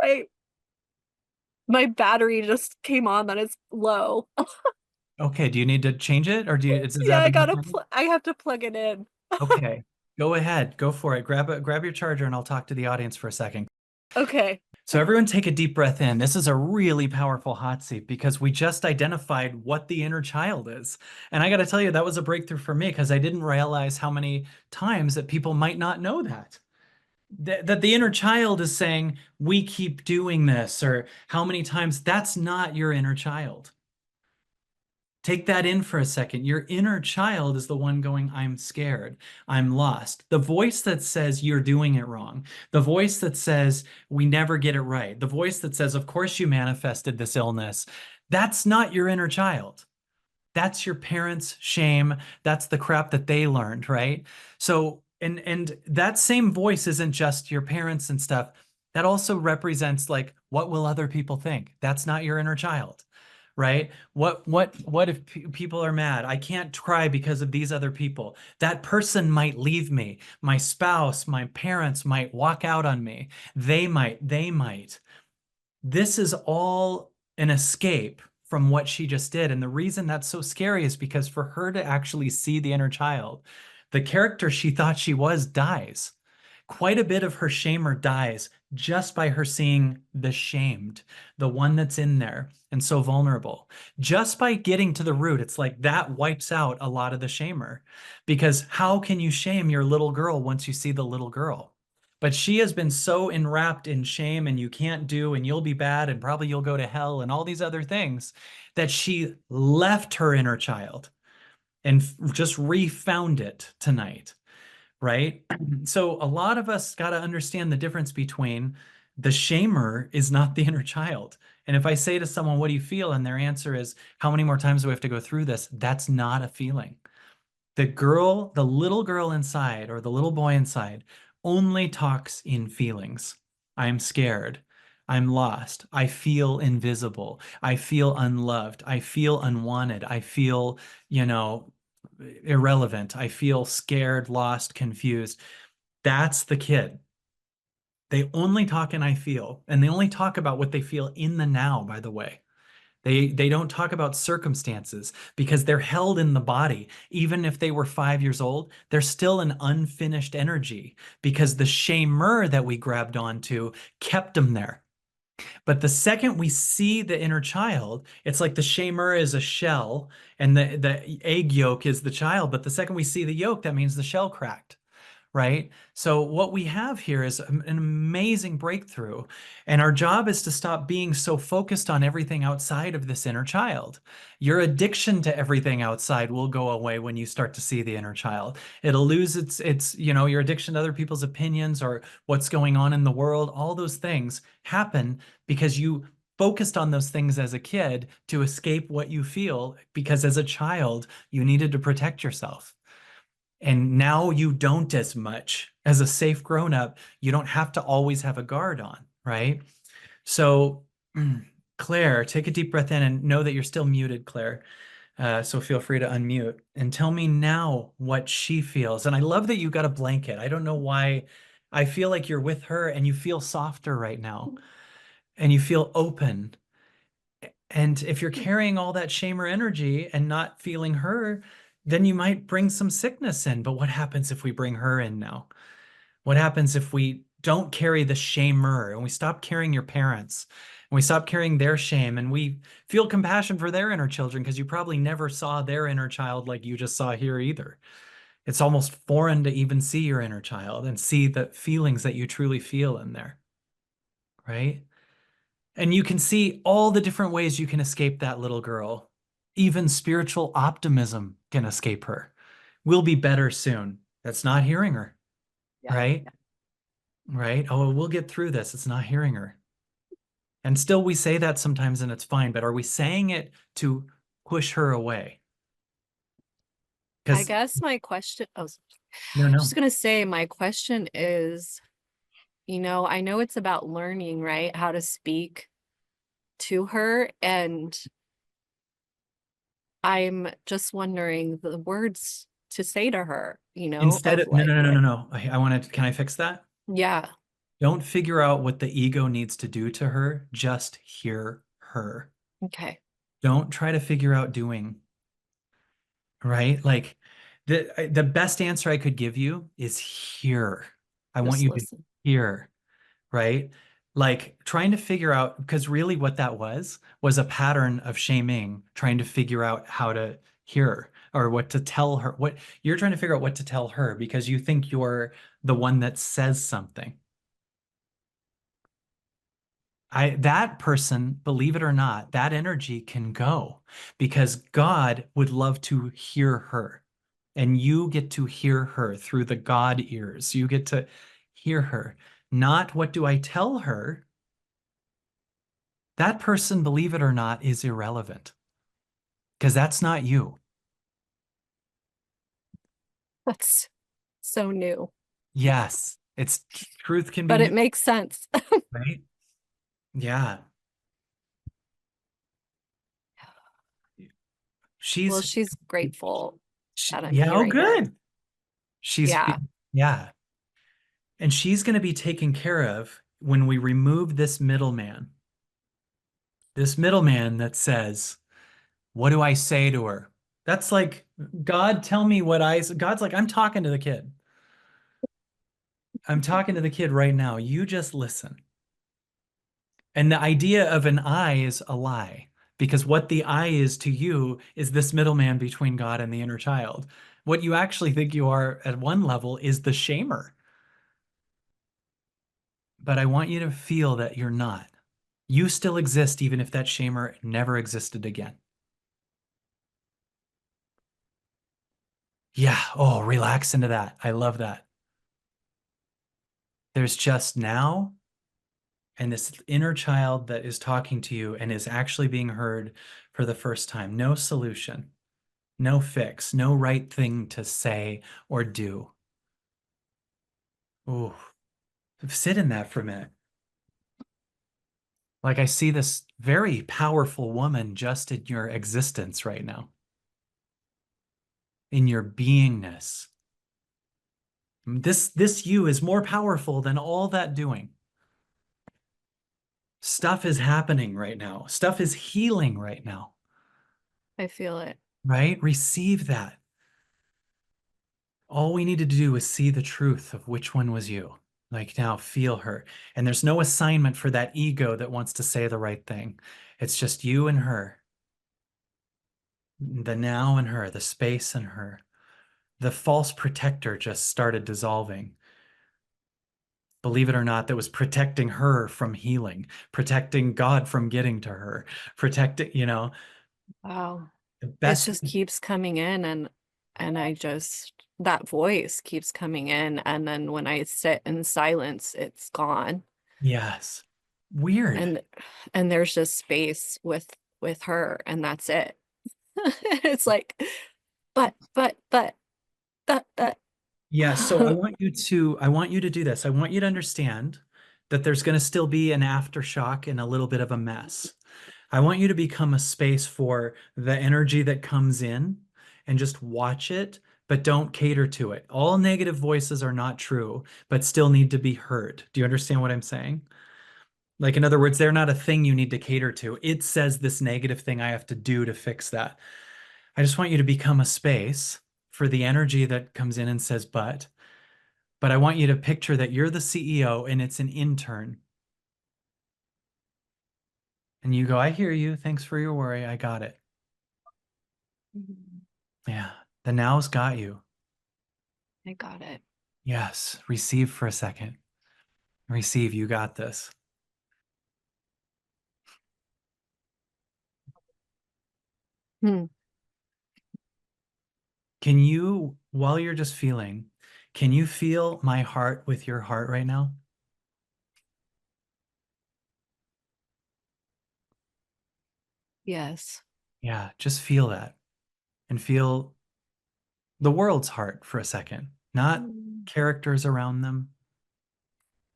I My battery just came on that it's low. Okay, do you need to change it or is Yeah, that enough money? I have to plug it in. Okay, go ahead. Go for it. Grab your charger and I'll talk to the audience for a second. Okay. So everyone take a deep breath in. This is a really powerful hot seat because we just identified what the inner child is. And I got to tell you, that was a breakthrough for me because I didn't realize how many times that people might not know that. That the inner child is saying, we keep doing this, or how many times that's not your inner child. Take that in for a second. Your inner child is the one going, I'm scared. I'm lost. The voice that says you're doing it wrong. The voice that says we never get it right. The voice that says, of course you manifested this illness. That's not your inner child. That's your parents' shame. That's the crap that they learned, right? So, and that same voice isn't just your parents and stuff. That also represents like what will other people think? That's not your inner child, right? What if people are mad? I can't cry because of these other people. That person might leave me. My spouse, my parents might walk out on me. They might. This is all an escape from what she just did. And the reason that's so scary is because for her to actually see the inner child, the character she thought she was dies. Quite a bit of her shamer dies just by her seeing the shamed, the one that's in there and so vulnerable. Just by getting to the root, it's like that wipes out a lot of the shamer. Because how can you shame your little girl once you see the little girl? But she has been so enwrapped in shame and you can't do and you'll be bad and probably you'll go to hell and all these other things that she left her inner child and just refound it tonight, right? So a lot of us got to understand the difference between the shamer is not the inner child. And if I say to someone, what do you feel? And their answer is, how many more times do we have to go through this? That's not a feeling. The little girl inside or the little boy inside only talks in feelings. I'm scared. I'm lost. I feel invisible. I feel unloved. I feel unwanted. I feel, you know, irrelevant. I feel scared, lost, confused. That's the kid. They only talk in I feel, and they only talk about what they feel in the now, by the way. They don't talk about circumstances because they're held in the body. Even if they were 5 years old, they're still an unfinished energy because the shamer that we grabbed onto kept them there. But the second we see the inner child, it's like the shamer is a shell and the egg yolk is the child. But the second we see the yolk, that means the shell cracked, right? So what we have here is an amazing breakthrough. And our job is to stop being so focused on everything outside of this inner child. Your addiction to everything outside will go away when you start to see the inner child. It'll lose your addiction to other people's opinions or what's going on in the world. All those things happen because you focused on those things as a kid to escape what you feel because as a child, you needed to protect yourself. And now you don't as much. As a safe grown up, you don't have to always have a guard on, right? So, Claire, take a deep breath in and know that you're still muted, Claire. So feel free to unmute and tell me now what she feels. And I love that you got a blanket. I don't know why. I feel like you're with her and you feel softer right now and you feel open. And if you're carrying all that shame or energy and not feeling her, then you might bring some sickness in. But what happens if we bring her in now? What happens if we don't carry the shamer and we stop carrying your parents and we stop carrying their shame and we feel compassion for their inner children because you probably never saw their inner child like you just saw here either. It's almost foreign to even see your inner child and see the feelings that you truly feel in there, right? And you can see all the different ways you can escape that little girl. Even spiritual optimism can escape her, We'll be better soon. That's not hearing her, Yeah. right? Right? Oh, we'll get through this. It's not hearing her. And still, we say that sometimes and it's fine, but are we saying it to push her away? I Because, guess my question, oh, no, just no. gonna say my question is, I know it's about learning, right? How to speak to her. And I'm just wondering the words to say to her, Instead of of, no, like, no, no, no, no, no. I want to, can I fix that? yeah, Don't figure out what the ego needs to do to her. Just hear her. okay, Don't try to figure out doing, right? Like the best answer I could give you is hear. I want just you to listen. hear, right? Like trying to figure out, because really what that was a pattern of shaming, trying to figure out how to hear or what to tell her. What you're trying to figure out what to tell her because you think you're the one that says something. That person, believe it or not, that energy can go because God would love to hear her. And you get to hear her through the God ears. You get to hear her. Not what do I tell her? That person, believe it or not, is irrelevant because that's not you. That's so new, Yes, it's truth can be but new, it makes sense. right? Yeah. Well, She's, she's grateful that I'm yeah, oh, hearing it. good. She's, Yeah. yeah. And she's going to be taken care of when we remove this middleman that says, what do I say to her? That's like, God, tell me what God's like, I'm talking to the kid. I'm talking to the kid right now. You just listen. And the idea of an I is a lie because what the I is to you is this middleman between God and the inner child. What you actually think you are at one level is the shamer. But I want you to feel that you're not. You still exist even if that shamer never existed again. Yeah. Oh, relax into that. I love that. There's just now and this inner child that is talking to you and is actually being heard for the first time. No solution, no fix, no right thing to say or do. Ooh, sit in that for a minute. Like I see this very powerful woman just in your existence right now, in your beingness. This you is more powerful than all that doing. Stuff is happening right now. Stuff is healing right now, I feel it. right? Receive that. All we needed to do was see the truth of which one was you. Like now, feel her. And there's no assignment for that ego that wants to say the right thing. It's just you and her, the now and her, the space and her. The false protector just started dissolving. Believe it or not, that was protecting her from healing, protecting God from getting to her, protecting, Wow. the It best. just keeps coming in, and that voice keeps coming in, and then when I sit in silence, it's gone. Yes. Weird. And there's just space with her, and that's it. It's like, but that. Yeah, so I want you to do this. I want you to understand that there's going to still be an aftershock and a little bit of a mess. I want you to become a space for the energy that comes in and just watch it, but don't cater to it. All negative voices are not true, but still need to be heard. Do you understand what I'm saying? Like, in other words, they're not a thing you need to cater to. It says this negative thing I have to do to fix that. I just want you to become a space for the energy that comes in and says, but I want you to picture that you're the CEO and it's an intern. And you go, I hear you. Thanks for your worry. I got it. Yeah. The now's got you. I got it. Yes. Receive for a second. Receive. You got this. Hmm. Can you, while you're just feeling, can you feel my heart with your heart right now? Yes. Yeah, just feel that and feel the world's heart for a second, not Mm. characters around them,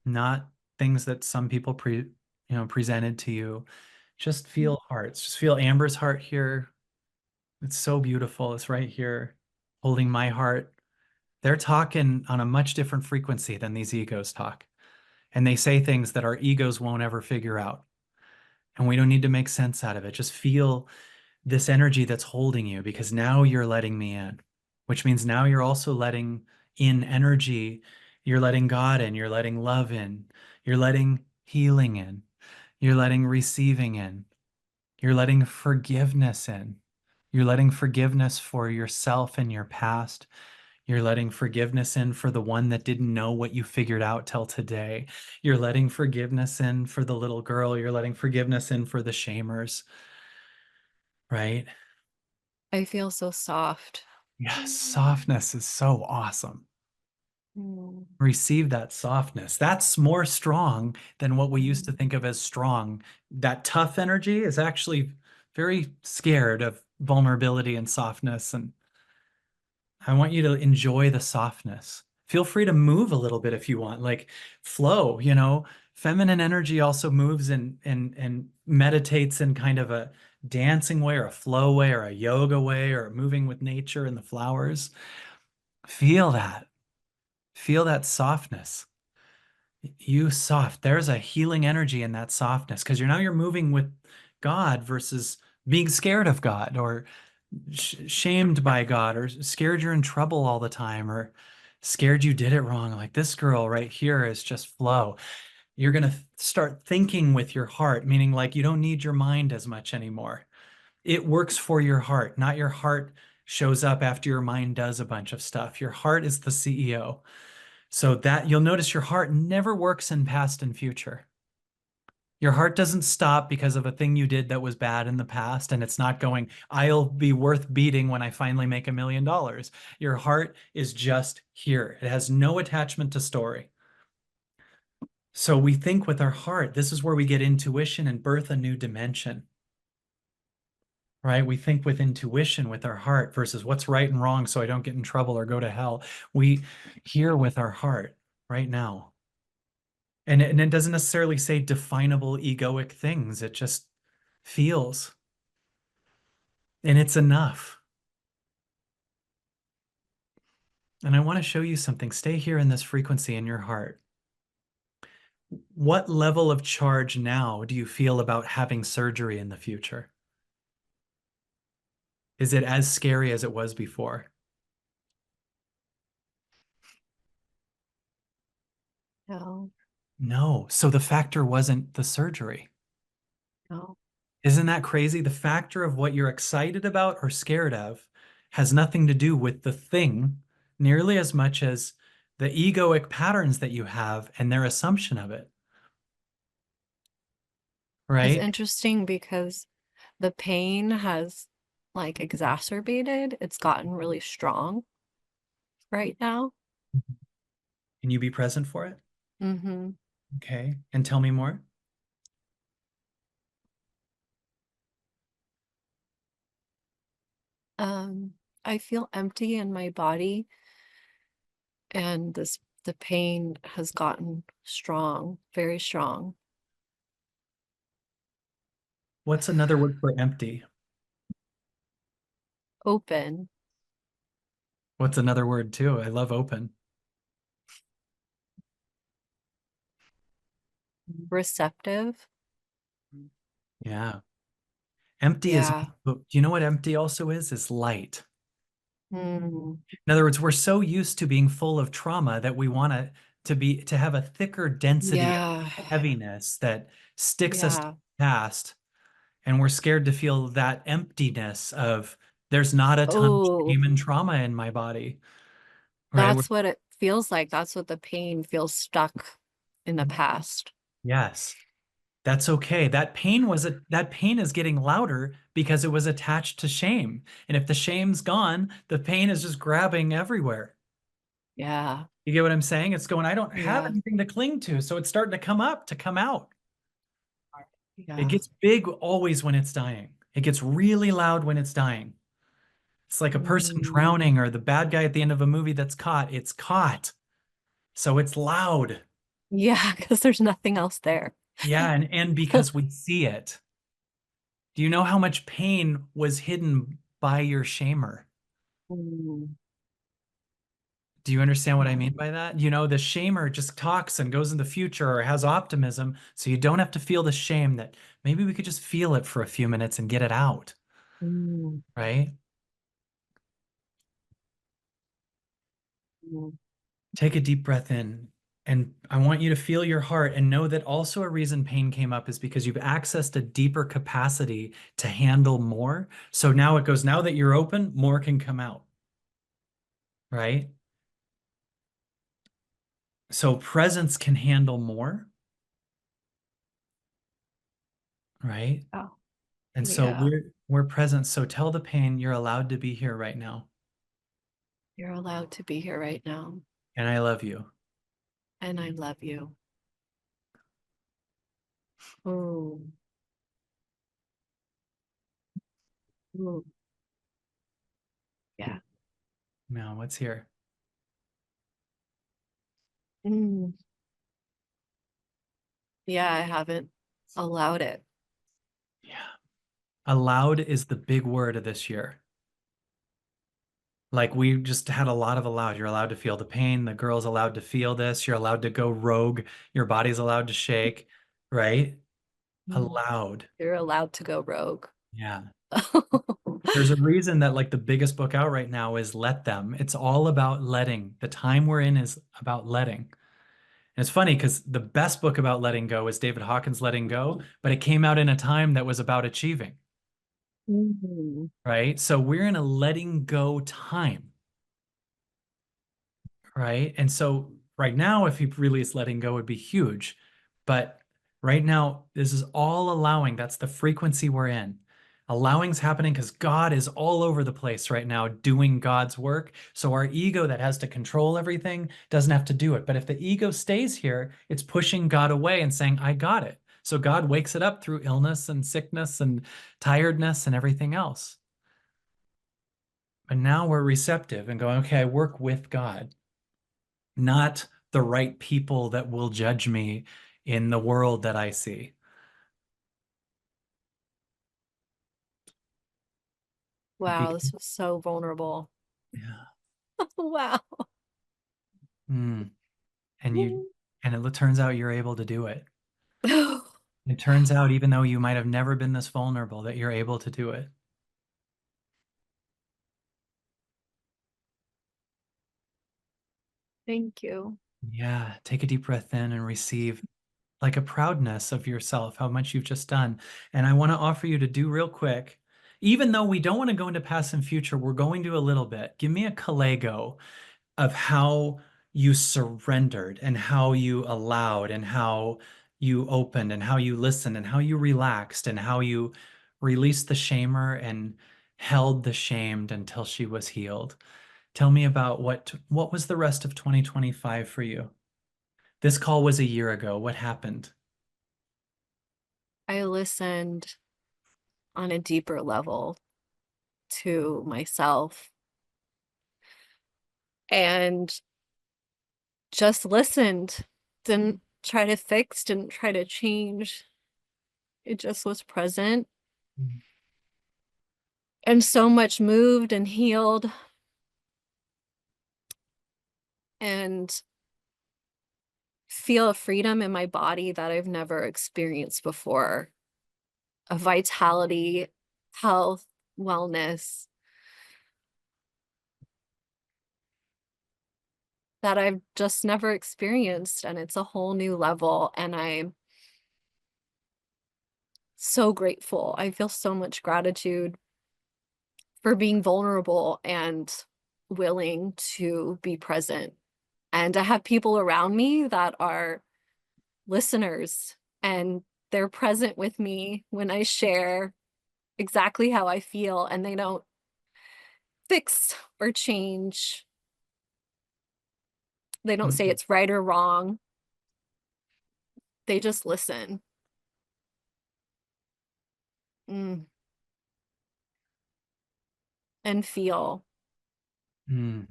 not things that some people presented to you. Just feel hearts. Just feel Amber's heart here. It's so beautiful. It's right here, holding my heart. They're talking on a much different frequency than these egos talk. And they say things that our egos won't ever figure out. And we don't need to make sense out of it. Just feel this energy that's holding you because now you're letting me in, which means now you're also letting in energy. You're letting God in, you're letting love in, you're letting healing in, you're letting receiving in, you're letting forgiveness in. You're letting forgiveness for yourself and your past. You're letting forgiveness in for the one that didn't know what you figured out till today. You're letting forgiveness in for the little girl. You're letting forgiveness in for the shamers, right? I feel so soft. Yes, softness is so awesome. Mm. Receive that softness. That's more strong than what we used to think of as strong. That tough energy is actually very scared of vulnerability and softness. And I want you to enjoy the softness. Feel free to move a little bit if you want, like flow, you know. Feminine energy also moves and meditates in kind of a dancing way or a flow way or a yoga way or moving with nature and the flowers. Feel that. Feel that softness. You soft. There's a healing energy in that softness because you're moving with God versus being scared of God or shamed by God or scared you're in trouble all the time or scared you did it wrong. Like this girl right here is just flow. You're going to start thinking with your heart, meaning like you don't need your mind as much anymore. It works for your heart, not your heart shows up after your mind does a bunch of stuff. Your heart is the CEO. So that you'll notice your heart never works in past and future. Your heart doesn't stop because of a thing you did that was bad in the past, and it's not going, I'll be worth beating when I finally make $1 million. Your heart is just here. It has no attachment to story. So we think with our heart. This is where we get intuition and birth a new dimension, right? We think with intuition with our heart versus what's right and wrong so I don't get in trouble or go to hell. We hear with our heart right now. And it doesn't necessarily say definable egoic things. It just feels. And it's enough. And I want to show you something. Stay here in this frequency in your heart. What level of charge now do you feel about having surgery in the future? Is it as scary as it was before? No, No. So the factor wasn't the surgery. no. Isn't that crazy? The factor of what you're excited about or scared of has nothing to do with the thing nearly as much as the egoic patterns that you have and their assumption of it, It's right? interesting because the pain has like exacerbated. It's gotten really strong right now. Can you be present for it? Mm-hmm. Okay. And tell me more. Um, I feel empty in my body, and the pain has gotten strong, very strong. What's another word for empty? Open, What's another word too? I love open. receptive. Yeah. Empty is, Yeah. do you know what empty also is? Is light. Mm, In other words, we're so used to being full of trauma that we want to have a thicker density of yeah. heaviness that sticks us to Yeah. the past. And we're scared to feel that emptiness of there's not a ton of Oh, shame and trauma in my body, right? that's what it feels like. That's what the pain feels stuck in the past. Yes. That's okay. That pain is getting louder because it was attached to shame. And if the shame's gone, the pain is just grabbing everywhere. Yeah. You get what I'm saying? It's going, I don't have Yeah. anything to cling to. So it's starting to come up, to come out. It Yeah. gets big always when it's dying. It gets really loud when it's dying. It's like a person Mm. drowning or the bad guy at the end of a movie that's caught. It's caught. So it's loud. Yeah, because there's nothing else there. Yeah, and because we see it. Do you know how much pain was hidden by your shamer? Mm. Do you understand what I Yeah. mean by that? You know, the shamer just talks and goes in the future or has optimism, so you don't have to feel the shame that maybe we could just feel it for a few minutes and get it out, Mm. right? Mm. Take a deep breath in. And I want you to feel your heart and know that also a reason pain came up is because you've accessed a deeper capacity to handle more. So now it goes, now that you're open, more can come out, right? So presence can handle more, right? Oh, And so yeah. we're present. So tell the pain you're allowed to be here right now. You're allowed to be here right now, And I love you. and I love you. Oh, oh, yeah. Now, what's here? Mm. Yeah, I haven't allowed it. Yeah. Allowed is the big word of this year. Like we just had a lot of allowed. You're allowed to feel the pain. The girl's allowed to feel this. You're allowed to go rogue. Your body's allowed to shake, right? Mm. Allowed. You're allowed to go rogue. Yeah. There's a reason that like the biggest book out right now is Let Them. It's all about letting. The time we're in is about letting. And it's funny because the best book about letting go is David Hawkins' Letting Go, but it came out in a time that was about achieving, Mm. right? So we're in a letting go time. Right. And so right now, if he released letting go would be huge. But right now, this is all allowing. That's the frequency we're in. Allowing's happening because God is all over the place right now doing God's work. So our ego that has to control everything doesn't have to do it. But if the ego stays here, it's pushing God away and saying, I got it. So God wakes it up through illness and sickness and tiredness and everything else. But now we're receptive and going, okay, I work with God, not the right people that will judge me in the world that I see. Wow, Because, this was so vulnerable. yeah. Wow. Mm. And it turns out you're able to do it. It turns out, even though you might have never been this vulnerable, that you're able to do it. Thank you. Yeah. Take a deep breath in and receive like a proudness of yourself, how much you've just done. And I want to offer you to do real quick, even though we don't want to go into past and future, we're going to a little bit. Give me a Kalego of how you surrendered and how you allowed and how you opened and how you listened and how you relaxed and how you released the shamer and held the shamed until she was healed. Tell me about what was the rest of 2025 for you? This call was a year ago. What happened? I listened on a deeper level to myself and just listened. Didn't try to fix, didn't try to change. It just was present. And so much moved and healed and feel a freedom in my body that I've never experienced before. A vitality, health, wellness that I've just never experienced. And it's a whole new level. And I'm so grateful. I feel so much gratitude for being vulnerable and willing to be present and to have people around me that are listeners and they're present with me when I share exactly how I feel, and they don't fix or change. They don't say Mm, it's right or wrong. They just listen. Mm, and feel. mm,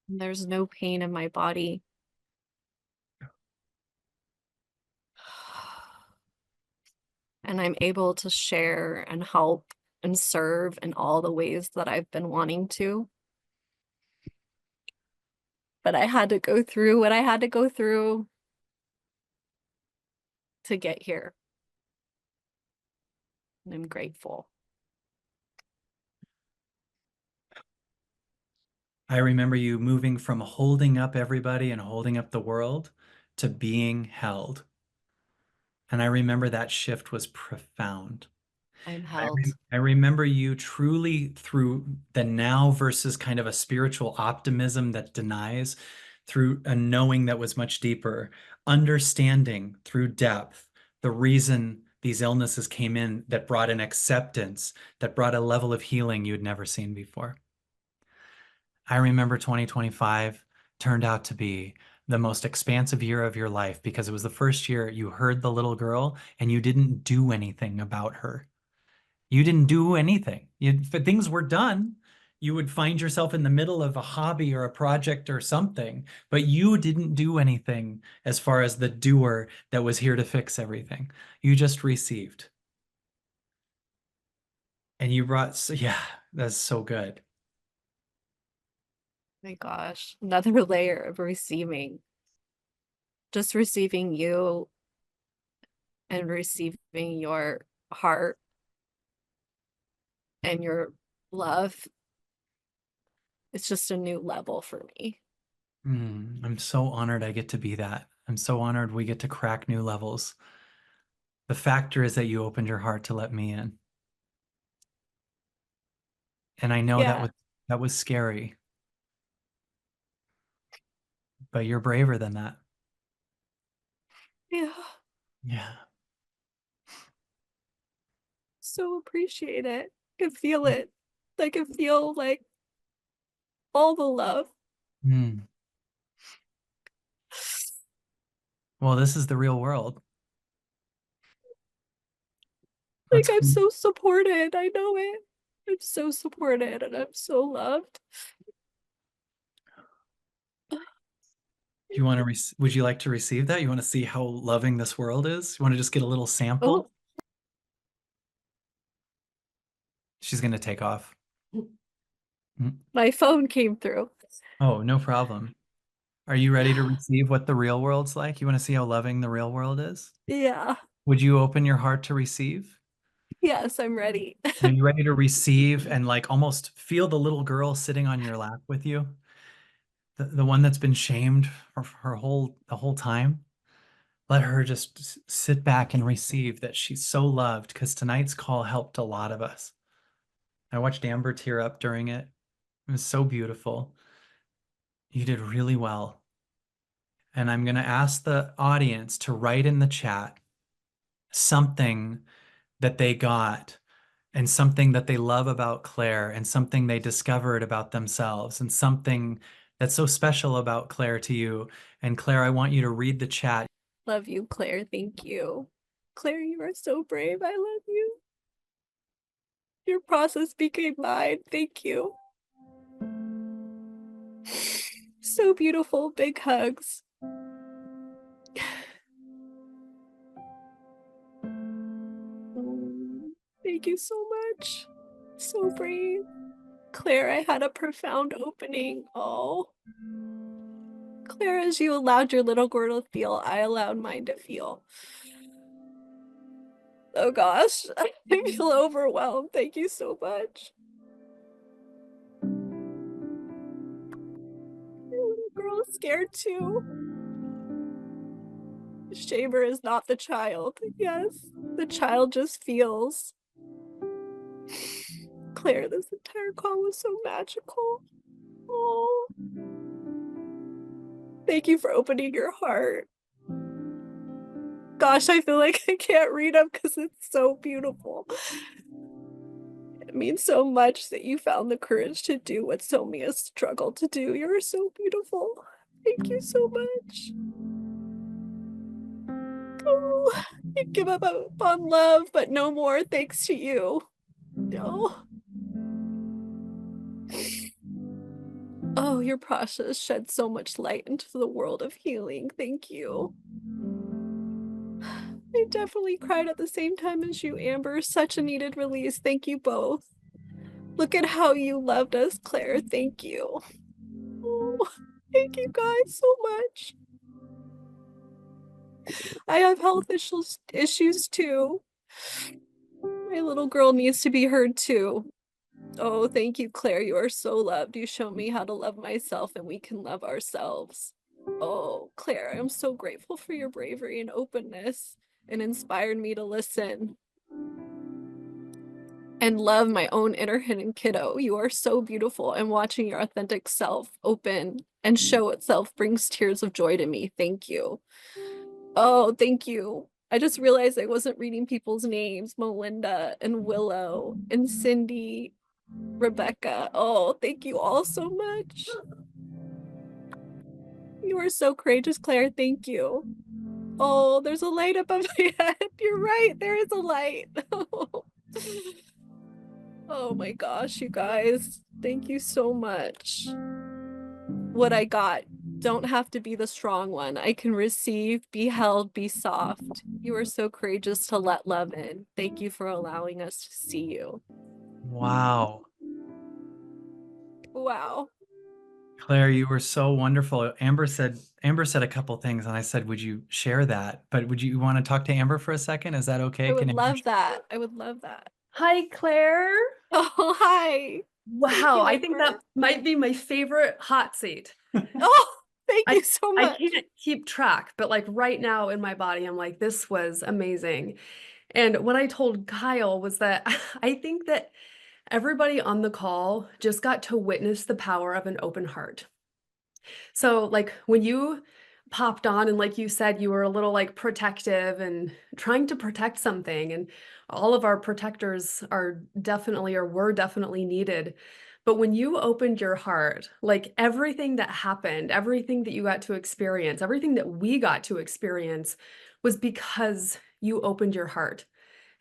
There's no pain in my body. And I'm able to share and help and serve in all the ways that I've been wanting to. But I had to go through what I had to go through to get here. And I'm grateful. I remember you moving from holding up everybody and holding up the world to being held. And I remember that shift was profound. I'm held. I remember you truly through the now versus kind of a spiritual optimism that denies, through a knowing that was much deeper, understanding through depth, the reason these illnesses came in that brought an acceptance, that brought a level of healing you'd never seen before. I remember 2025 turned out to be the most expansive year of your life because it was the first year you heard the little girl and you didn't do anything about her. You didn't do anything. If things were done, you would find yourself in the middle of a hobby or a project or something, but you didn't do anything as far as the doer that was here to fix everything. You just received. And you brought, so, yeah, that's so good. My gosh, another layer of receiving. Just receiving you and receiving your heart and your love. It's just a new level for me. I'm so honored I get to be that. I'm so honored we get to crack new levels. The factor is that you opened your heart to let me in. And I know Yeah. that was scary, but you're braver than that. Yeah. Yeah. So appreciate it. I can feel it. I can feel like all the love. Mm. Well, this is the real world. Like Let's, I'm do so supported. I know it. I'm so supported and I'm so loved. you want to, would you like to receive that? You want to see how loving this world is? You want to just get a little Oh, sample? She's going to take off. Mm. my phone came through. Oh, no problem. Are you ready to receive what the real world's like? You want to see how loving the real world is? Yeah. Would you open your heart to receive? Yes, I'm ready. Are you ready to receive and like almost feel the little girl sitting on your lap with you? The one that's been shamed for her the whole time? Let her just sit back and receive that she's so loved because tonight's call helped a lot of us. I watched Amber tear up during it. It was so beautiful. You did really well. And I'm going to ask the audience to write in the chat something that they got and something that they love about Claire and something they discovered about themselves and something that's so special about Claire to you. And Claire, I want you to read the chat. Love you, Claire. Thank you. Claire, you are so brave. I love you. Your process became mine. Thank you. So beautiful. Big hugs. Mm, thank you so much. So brave. Claire, I had a profound opening. Oh, Claire, as you allowed your little girl to feel, I allowed mine to feel. Oh gosh, I feel overwhelmed. Thank you so much. Your little girl is scared too. Shaver is not the child. Yes, the child just feels. Claire, this entire call was so magical. Oh, thank you for opening your heart. Gosh, I feel like I can't read them because it's so beautiful. It means so much that you found the courage to do what so many has struggled to do. You're so beautiful. Thank you so much. Oh, you give up on love, but no more thanks to you. Oh, oh, your process shed so much light into the world of healing. Thank you. I definitely cried at the same time as you, Amber. Such a needed release. Thank you both. Look at how you loved us, Claire. Thank you. Oh, thank you guys so much. I have health issues too. My little girl needs to be heard too. Oh, thank you, Claire. You are so loved. You show me how to love myself and we can love ourselves. Oh, Claire, I'm so grateful for your bravery and openness and inspired me to listen and love my own inner hidden kiddo. You are so beautiful, and watching your authentic self open and show itself brings tears of joy to me. Thank you. Oh, thank you. I just realized I wasn't reading people's names, Melinda and Willow and Cindy, Rebecca. Oh, thank you all so much. You are so courageous, Claire. Thank you. Oh, there's a light above my head. You're right. There is a light. Oh my gosh, you guys. Thank you so much. What I got. Don't have to be the strong one. I can receive, be held, be soft. You are so courageous to let love in. Thank you for allowing us to see you. Wow. Wow. Claire, you were so wonderful. Amber said a couple things and I said, would you share that? But would you want to talk to Amber for a second? Is that I okay? would Can Amber love share? that. I would love that. Hi, Claire. Oh, hi. Thank Wow, you, I think Amber. that might be my favorite hot seat. Oh, thank I you so I much. can't keep track, but like right now in my body, I'm like, this was amazing. And what I told Kyle was that I think that everybody on the call just got to witness the power of an open heart. So, like, when you popped on and like you said, you were a little like protective and trying to protect something, and all of our protectors are definitely or were definitely needed. But when you opened your heart, like everything that happened, everything that you got to experience, everything that we got to experience was because you opened your heart.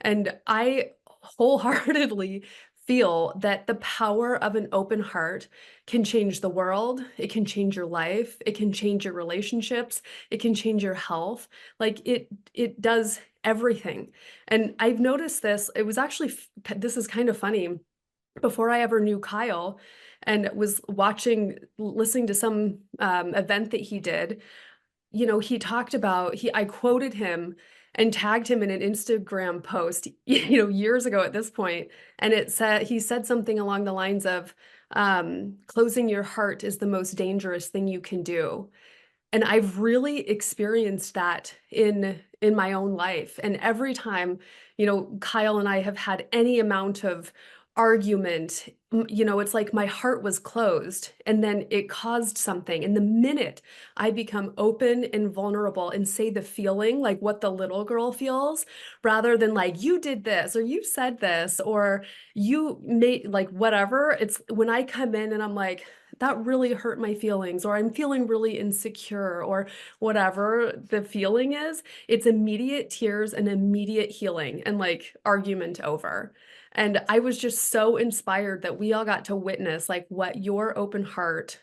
And I wholeheartedly feel that the power of an open heart can change the world. It can change your life. It can change your relationships. It can change your health. Like it does everything. And I've noticed this. It was actually this is kind of funny. Before I ever knew Kyle and was listening to some event that he did, he talked about I quoted him and tagged him in an Instagram post, years ago at this point, and he said something along the lines of, closing your heart is the most dangerous thing you can do. And I've really experienced that in my own life. And every time, Kyle and I have had any amount of argument, it's like my heart was closed and then it caused something. And the minute I become open and vulnerable and say the feeling, like what the little girl feels, rather than like, you did this or you said this or you made like whatever, it's when I come in and I'm like, that really hurt my feelings, or I'm feeling really insecure, or whatever the feeling is, it's immediate tears and immediate healing and like argument over. And I was just so inspired that we all got to witness like what your open heart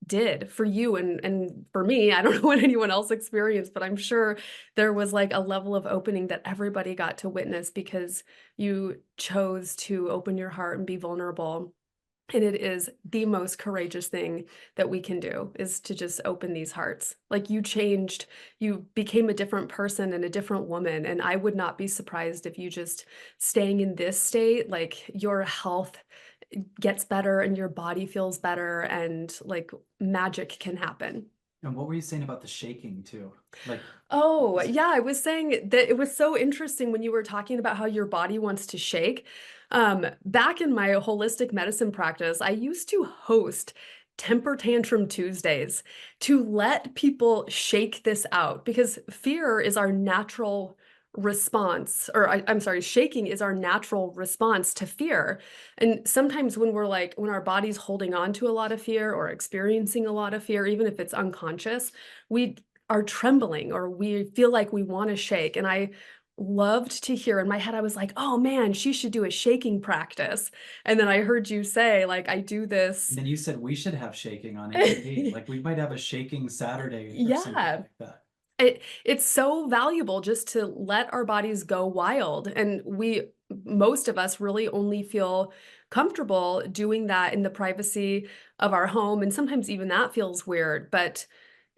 did for you and for me. I don't know what anyone else experienced, but I'm sure there was like a level of opening that everybody got to witness because you chose to open your heart and be vulnerable. And it is the most courageous thing that we can do is to just open these hearts. Like you changed, you became a different person and a different woman. And I would not be surprised if you just staying in this state, like your health gets better and your body feels better and like magic can happen. And what were you saying about the shaking too? Like, Oh, yeah, I was saying that it was so interesting when you were talking about how your body wants to shake. Back in my holistic medicine practice, I used to host temper tantrum Tuesdays to let people shake this out because fear is our natural response, or I'm sorry, shaking is our natural response to fear. And sometimes when when our body's holding on to a lot of fear or experiencing a lot of fear, even if it's unconscious, we are trembling or we feel like we want to shake. And I loved to hear in my head, I was like, oh man, she should do a shaking practice. And then I heard you say, like, I do and this. then you said we should have shaking on APP. Like we might have a shaking Saturday or something Yeah. like that. It's so valuable just to let our bodies go wild. And most of us really only feel comfortable doing that in the privacy of our home. And sometimes even that feels weird, but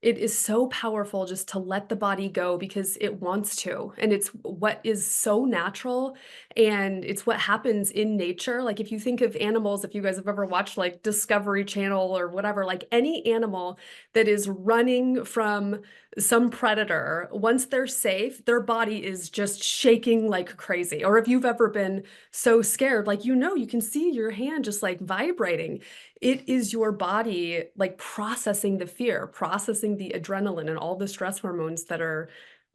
it is so powerful just to let the body go because it wants to. And it's what is so natural. And it's what happens in nature. Like if you think of animals, if you guys have ever watched like Discovery Channel or whatever, like any animal that is running from some predator, once they're safe, their body is just shaking like crazy. Or if you've ever been so scared, like, you can see your hand just like vibrating. It is your body like processing the fear, processing the adrenaline and all the stress hormones that are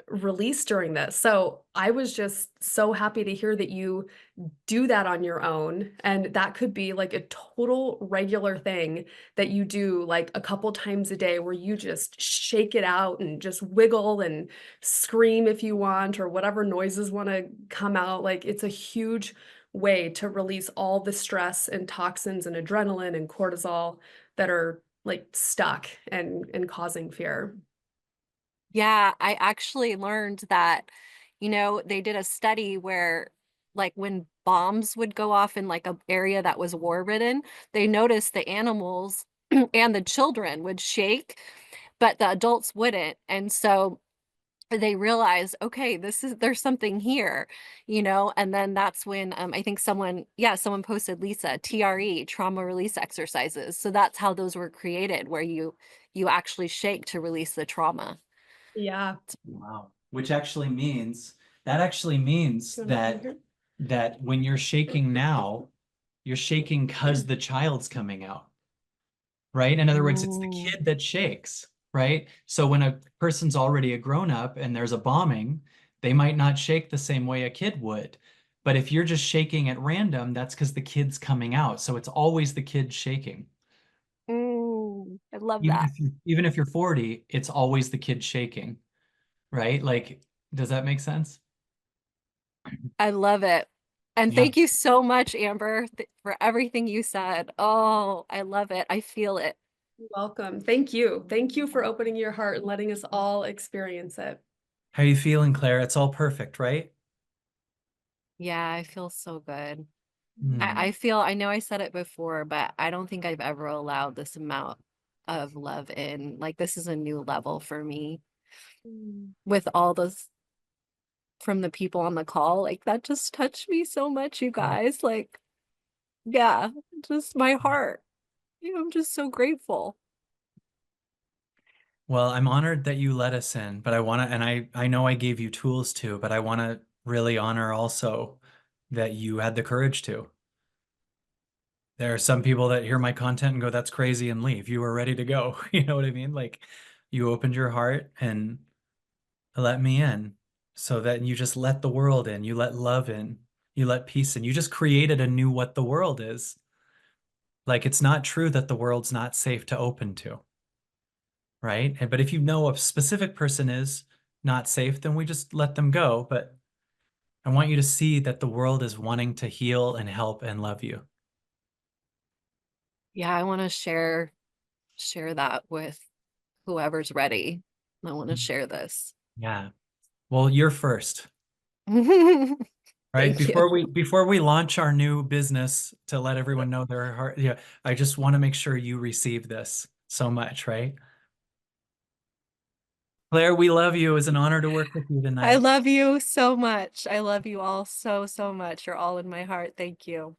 released during this. So I was just so happy to hear that you do that on your own. And that could be like a total regular thing that you do like a couple times a day where you just shake it out and just wiggle and scream if you want, or whatever noises want to come out. Like it's a huge way to release all the stress and toxins and adrenaline and cortisol that are like stuck and causing fear. Yeah, I actually learned that, they did a study where like when bombs would go off in like a area that was war-ridden, they noticed the animals and the children would shake, but the adults wouldn't. And so they realized, okay, there's something here, and then that's when I think someone posted, Lisa, TRE, trauma release exercises. So that's how those were created, where you actually shake to release the trauma. Yeah. Wow. Which actually means that actually means You want to come that here? when you're shaking now, you're shaking because the child's coming out, right? In other words, it's the Ooh. kid that shakes, right? So when a person's already a grown up and there's a bombing, they might not shake the same way a kid would. But if you're just shaking at random, that's because the kid's coming out. So it's always the kid shaking. I love that. Even if you're 40, it's always the kid shaking, right? Like, does that make sense? I love it. And Yeah. thank you so much, Amber, for everything you said. Oh, I love it. I feel it. You're welcome. Thank you. Thank you for opening your heart and letting us all experience it. How you feeling, Claire? It's all perfect, right? Yeah, I feel so good. Hmm. I know I said it before, but I don't think I've ever allowed this amount of love in. Like, this is a new level for me Mm. with all this from the people on the call. Like, that just touched me so much, you guys. Like, yeah, just my heart. I'm just so grateful. Well, I'm honored that you let us in, but I want to, and I know I gave you tools to, but I want to really honor also that you had the courage to. There are some people that hear my content and go, "That's crazy," and leave. You were ready to go. You know what I mean? Like you opened your heart and let me in, so that you just let the world in. You let love in. You let peace in. You just created a new what the world is. Like it's not true that the world's not safe to open to, right? But if you know a specific person is not safe, then we just let them go. But I want you to see that the world is wanting to heal and help and love you. Yeah, I want to share that with whoever's ready. I want to share this. Yeah. Well, you're first, right? Thank you. Before we launch our new business to let everyone know their heart, yeah, I just want to make sure you receive this so much, right? Claire, we love you. It was an honor to work with you I tonight. love you so much. I love you all so, so much. You're all in my heart. Thank you.